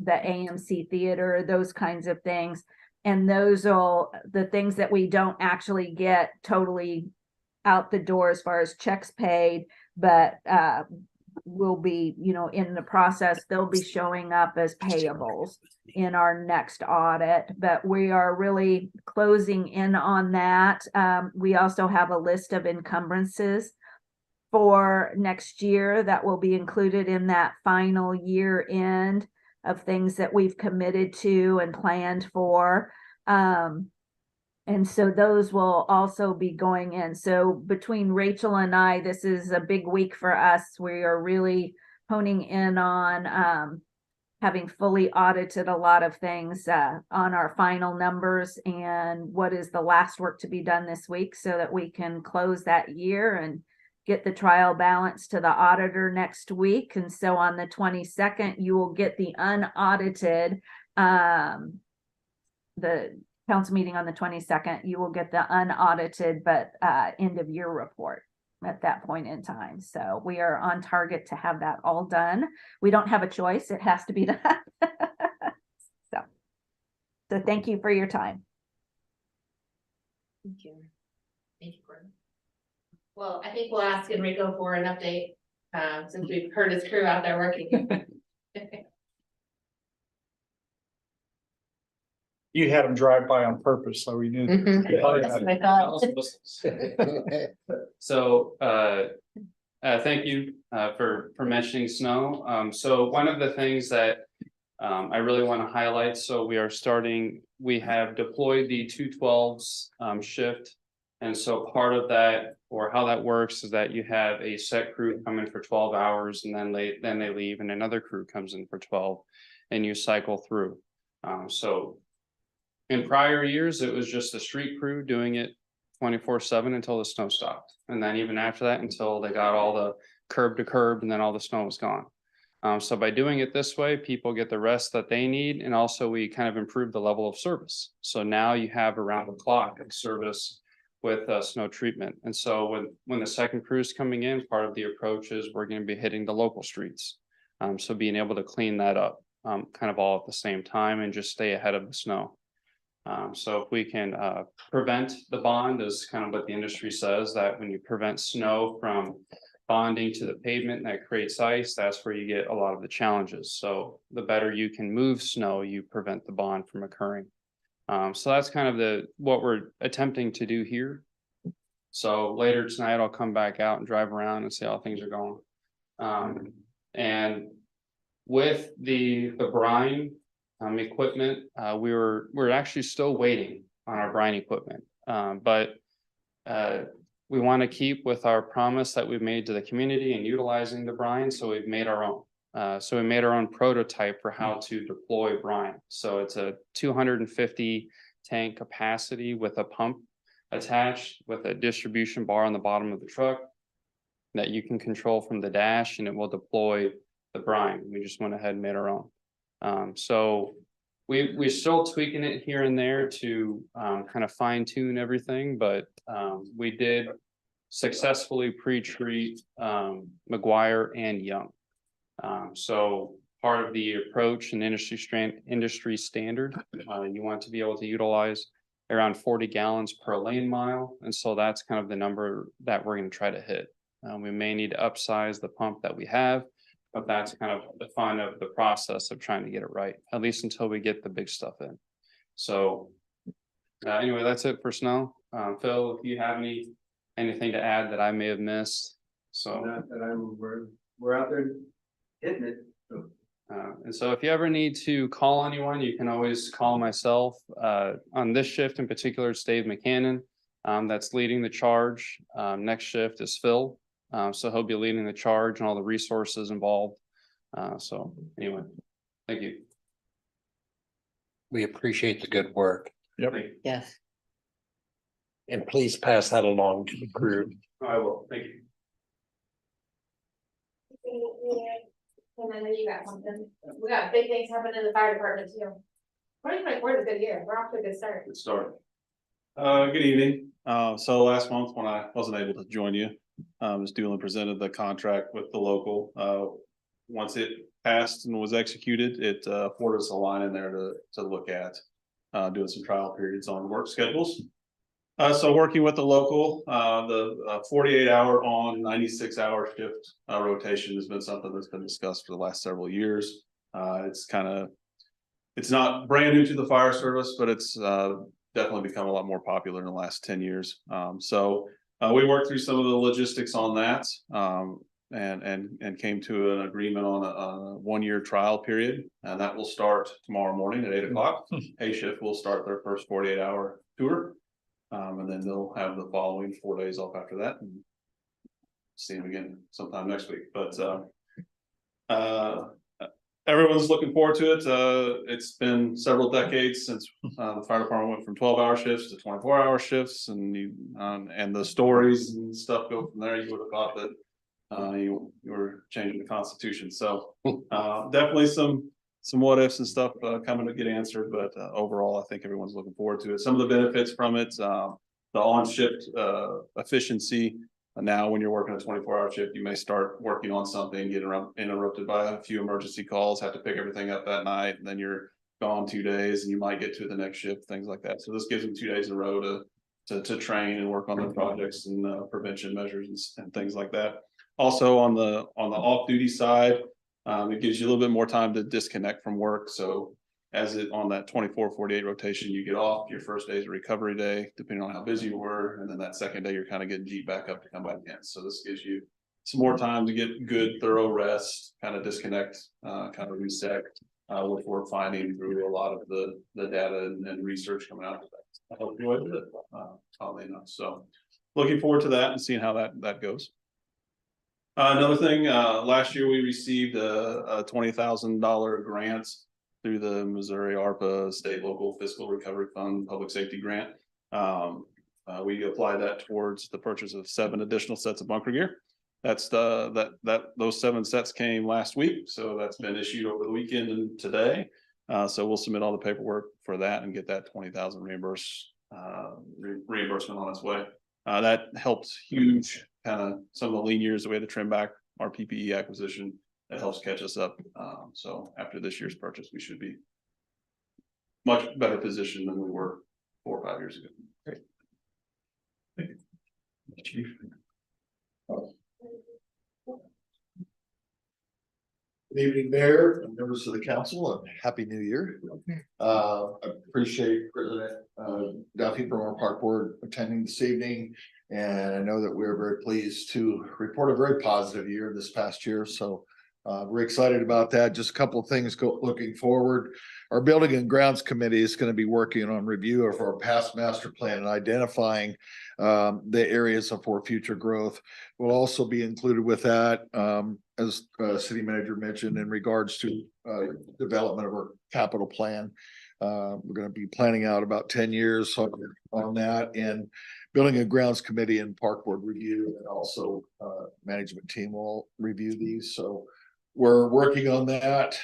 the AMC theater, those kinds of things. And those are the things that we don't actually get totally out the door as far as checks paid, but will be, in the process, they'll be showing up as payables in our next audit, but we are really closing in on that. We also have a list of encumbrances for next year that will be included in that final year end of things that we've committed to and planned for. And so those will also be going in. So between Rachel and I, this is a big week for us. We are really honing in on having fully audited a lot of things on our final numbers and what is the last work to be done this week so that we can close that year and get the trial balance to the auditor next week. And so on the 22nd, you will get the unaudited, the council meeting on the 22nd, you will get the unaudited, but end of year report at that point in time. So we are on target to have that all done. We don't have a choice. It has to be done. So thank you for your time. Thank you. Thank you, Gordon. Well, I think we'll ask Enrico for an update, since we've heard his crew out there working. You had him drive by on purpose, so we knew. Mhm. Oh, That's yeah. what I thought. So, thank you, for mentioning snow. So one of the things that, I really want to highlight, so we have deployed the 212s, shift. And so part of that, or how that works, is that you have a set crew come in for 12 hours and then they leave and another crew comes in for 12 and you cycle through. So in prior years, it was just the street crew doing it 24/7 until the snow stopped. And then even after that, until they got all the curb to curb and then all the snow was gone. So by doing it this way, people get the rest that they need. And also we kind of improve the level of service. So now you have around the clock service with snow treatment. And so when the second crew is coming in, part of the approach is we're going to be hitting the local streets. So being able to clean that up kind of all at the same time and just stay ahead of the snow. So if we can prevent the bond, is kind of what the industry says, that when you prevent snow from bonding to the pavement that creates ice, that's where you get a lot of the challenges. So the better you can move snow, you prevent the bond from occurring. So that's kind of what we're attempting to do here. So later tonight, I'll come back out and drive around and see how things are going. And with the brine equipment, we're actually still waiting on our brine equipment. But we want to keep with our promise that we've made to the community and utilizing the brine. So we've made our own. So we made our own prototype for how to deploy brine. So it's a 250 tank capacity with a pump attached with a distribution bar on the bottom of the truck that you can control from the dash, and it will deploy the brine. We just went ahead and made our own. So we're still tweaking it here and there to kind of fine tune everything, but we did successfully pre-treat McGuire and Young. So part of the approach and industry standard, you want to be able to utilize around 40 gallons per lane mile. And so that's kind of the number that we're going to try to hit. We may need to upsize the pump that we have, but that's kind of the fun of the process of trying to get it right, at least until we get the big stuff in. So anyway, that's it for snow. Phil, if you have anything to add that I may have missed. So we're out there hitting it. And so if you ever need to call anyone, you can always call myself. On this shift in particular, it's Dave McCannon that's leading the charge. Next shift is Phil. So he'll be leading the charge and all the resources involved. So anyway, thank you. We appreciate the good work, Yep. Yes. and please pass that along to the crew. I will, thank you. And then you got something, we got big things happening in the fire department too. 2024 is a good year, we're off to a good start. Good start. Good evening. So last month when I wasn't able to join you, Ms. Doolin presented the contract with the local. Once it passed and was executed, it afforded us a line in there to look at. doing some trial periods on work schedules. So working with the local, the 48-hour on 96-hour shift rotation has been something that's been discussed for the last several years. It's not brand new to the fire service, but it's definitely become a lot more popular in the last 10 years. We worked through some of the logistics on that and came to an agreement on a 1-year trial period, and that will start tomorrow morning at 8 o'clock. A shift will start their first 48-hour tour. And then they'll have the following 4 days off after that and see them again sometime next week. But everyone's looking forward to it. It's been several decades since the fire department went from 12-hour shifts to 24-hour shifts, and the stories and stuff go from there. You would have thought that you were changing the Constitution. So definitely some what ifs and stuff coming to get answered, but overall, I think everyone's looking forward to it. Some of the benefits from it, the on-shift efficiency. Now, when you're working a 24-hour shift, you may start working on something, get interrupted by a few emergency calls, have to pick everything up that night, and then you're gone 2 days, and you might get to the next shift, things like that. So this gives them 2 days in a row to train and work on their projects and prevention measures and things like that. Also, on the off-duty side, it gives you a little bit more time to disconnect from work. So on that 24-48 rotation, you get off. Your first day is a recovery day, depending on how busy you were. And then that second day, you're kind of getting G back up to come back in. So this gives you some more time to get good, thorough rest, kind of disconnect, kind of reset, which we're finding through a lot of the data and research coming out of that. I hope you enjoyed it, oddly enough. So looking forward to that and seeing how that goes. Another thing, last year we received a $20,000 grant through the Missouri ARPA State Local Fiscal Recovery Fund Public Safety Grant. We applied that towards the purchase of 7 additional sets of bunker gear. Those 7 sets came last week, so that's been issued over the weekend and today. So we'll submit all the paperwork for that and get that $20,000 reimbursement on its way. That helps huge. Kind of some of the lean years that we had to trim back our PPE acquisition, that helps catch us up. So after this year's purchase, we should be much better positioned than we were 4 or 5 years ago. Great. Thank you. Chief. Good evening, Mayor and members of the council, and Happy New Year. I appreciate President Duffy from our Park Board attending this evening. And I know that we're very pleased to report a very positive year this past year. So we're excited about that. Just a couple of things looking forward. Our Building and Grounds Committee is going to be working on review of our past master plan and identifying the areas for future growth. We'll also be included with that, as City Manager mentioned, in regards to development of our capital plan. We're going to be planning out about 10 years on that, and Building and Grounds Committee and Park Board review, and also management team will review these. So we're working on that.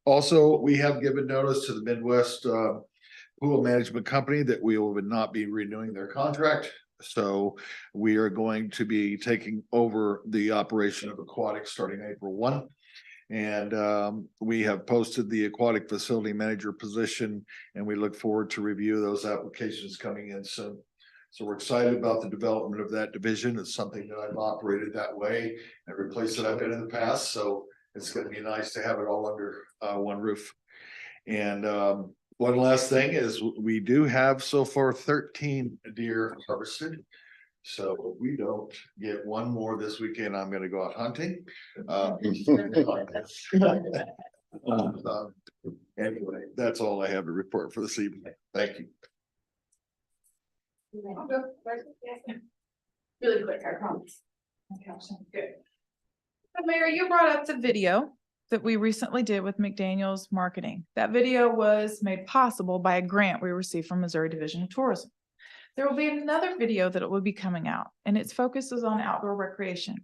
Also, we have given notice to the Midwest Pool Management Company that we will not be renewing their contract. So we are going to be taking over the operation of aquatics starting April 1. And we have posted the aquatic facility manager position, and we look forward to review those applications coming in soon. So we're excited about the development of that division. It's something that I've operated that way. Every place that I've been in the past. So it's going to be nice to have it all under one roof. And one last thing is we do have so far 13 deer harvested. So if we don't get one more this weekend, I'm going to go out hunting. Anyway, that's all I have to report for this evening. Thank you. Really quick, I promise. Okay, sounds good. So Mayor, you brought up the video that we recently did with McDaniel's Marketing. That video was made possible by a grant we received from Missouri Division of Tourism. There will be another video that will be coming out, and its focus is on outdoor recreation.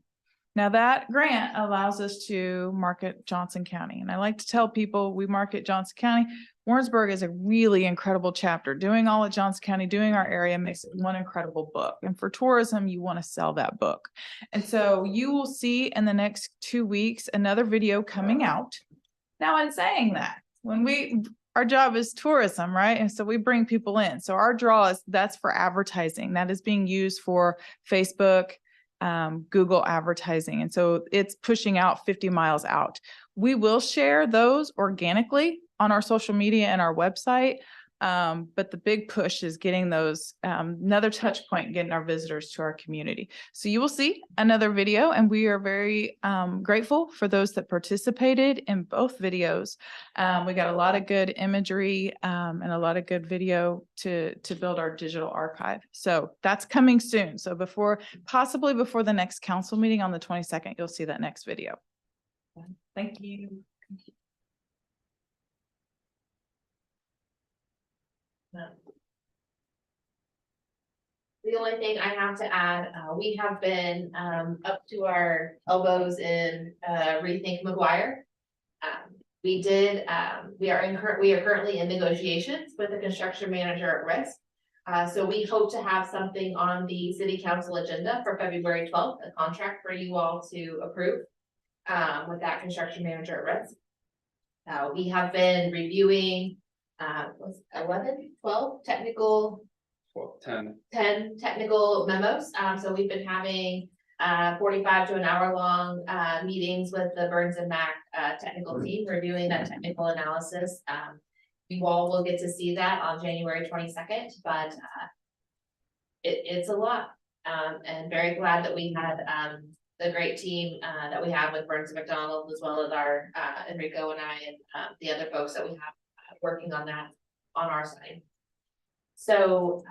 Now that grant allows us to market Johnson County. And I like to tell people we market Johnson County. Warrensburg is a really incredible chapter. Doing all at Johnson County, doing our area makes it one incredible book. And for tourism, you want to sell that book. And so you will see in the next 2 weeks, another video coming out. Now in saying that, when we our job is tourism, right? And so we bring people in. So our draw that's for advertising. That is being used for Facebook, Google advertising. And so it's pushing out 50 miles out. We will share those organically on our social media and our website. But the big push is getting those, another touch point, getting our visitors to our community. So you will see another video, and we are very grateful for those that participated in both videos. We got a lot of good imagery and a lot of good video to build our digital archive. So that's coming soon. So possibly before the next council meeting on the 22nd, you'll see that next video. Thank you. The only thing I have to add, we have been up to our elbows in Rethink McGuire. We are currently in negotiations with the construction manager at risk. So we hope to have something on the city council agenda for February 12th, a contract for you all to approve with that construction manager at risk. We have been reviewing 12 technical 10 technical memos. So we've been having 45 to an hour long meetings with the Burns and Mac technical team, reviewing that technical analysis. You all will get to see that on January 22nd, but it's a lot. And very glad that we had the great team that we have with Burns and McDonald, as well as our Enrico and I and the other folks that we have working on that on our side. So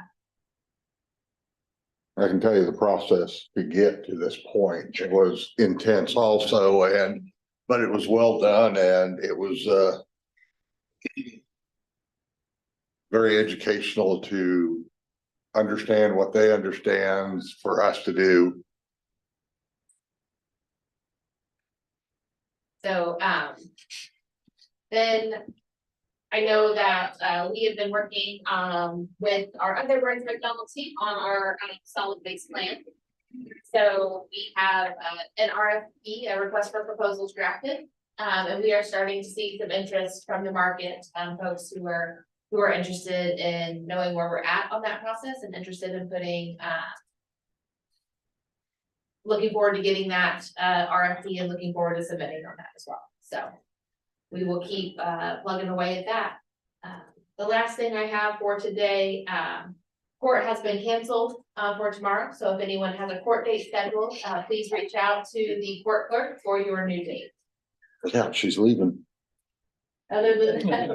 I can tell you the process to get to this point was intense also, but it was well done, and it was very educational to understand what they understand for us to do. So then I know that we have been working with our other Burns McDonald team on our solid waste plan. So we have an RFP, a request for proposals drafted, and we are starting to see some interest from the market, folks who are interested in knowing where we're at on that process and interested in putting looking forward to getting that RFP and looking forward to submitting on that as well. So we will keep plugging away at that. The last thing I have for today, court has been canceled for tomorrow. So if anyone has a court date scheduled, please reach out to the court clerk for your new date. Yeah, she's leaving. Other than that,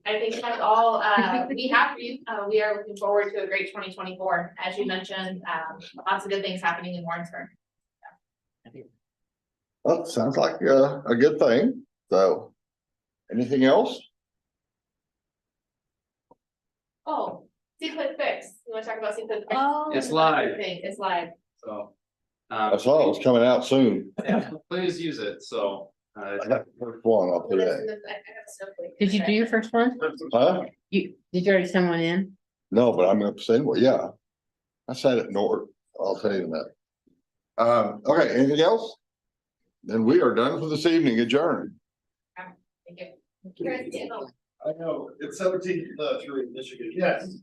I think that's all we have for you. We are looking forward to a great 2024. As you mentioned, lots of good things happening in Warrensburg. Well, sounds like a good thing. So, anything else? Oh, C-Click Fix. You want to talk about C-Click Fix? Oh. It's live. It's live. So. I saw it was coming out soon. Yeah, please use it, so. I got the first one, I'll put it. Did you do your first one? Huh? Did you already send one in? No, but I'm gonna send one, yeah. I said it north, I'll tell you that. Okay, anything else? Then we are done for this evening, adjourned. Thank you. I know, it's 17 through Michigan. Yes.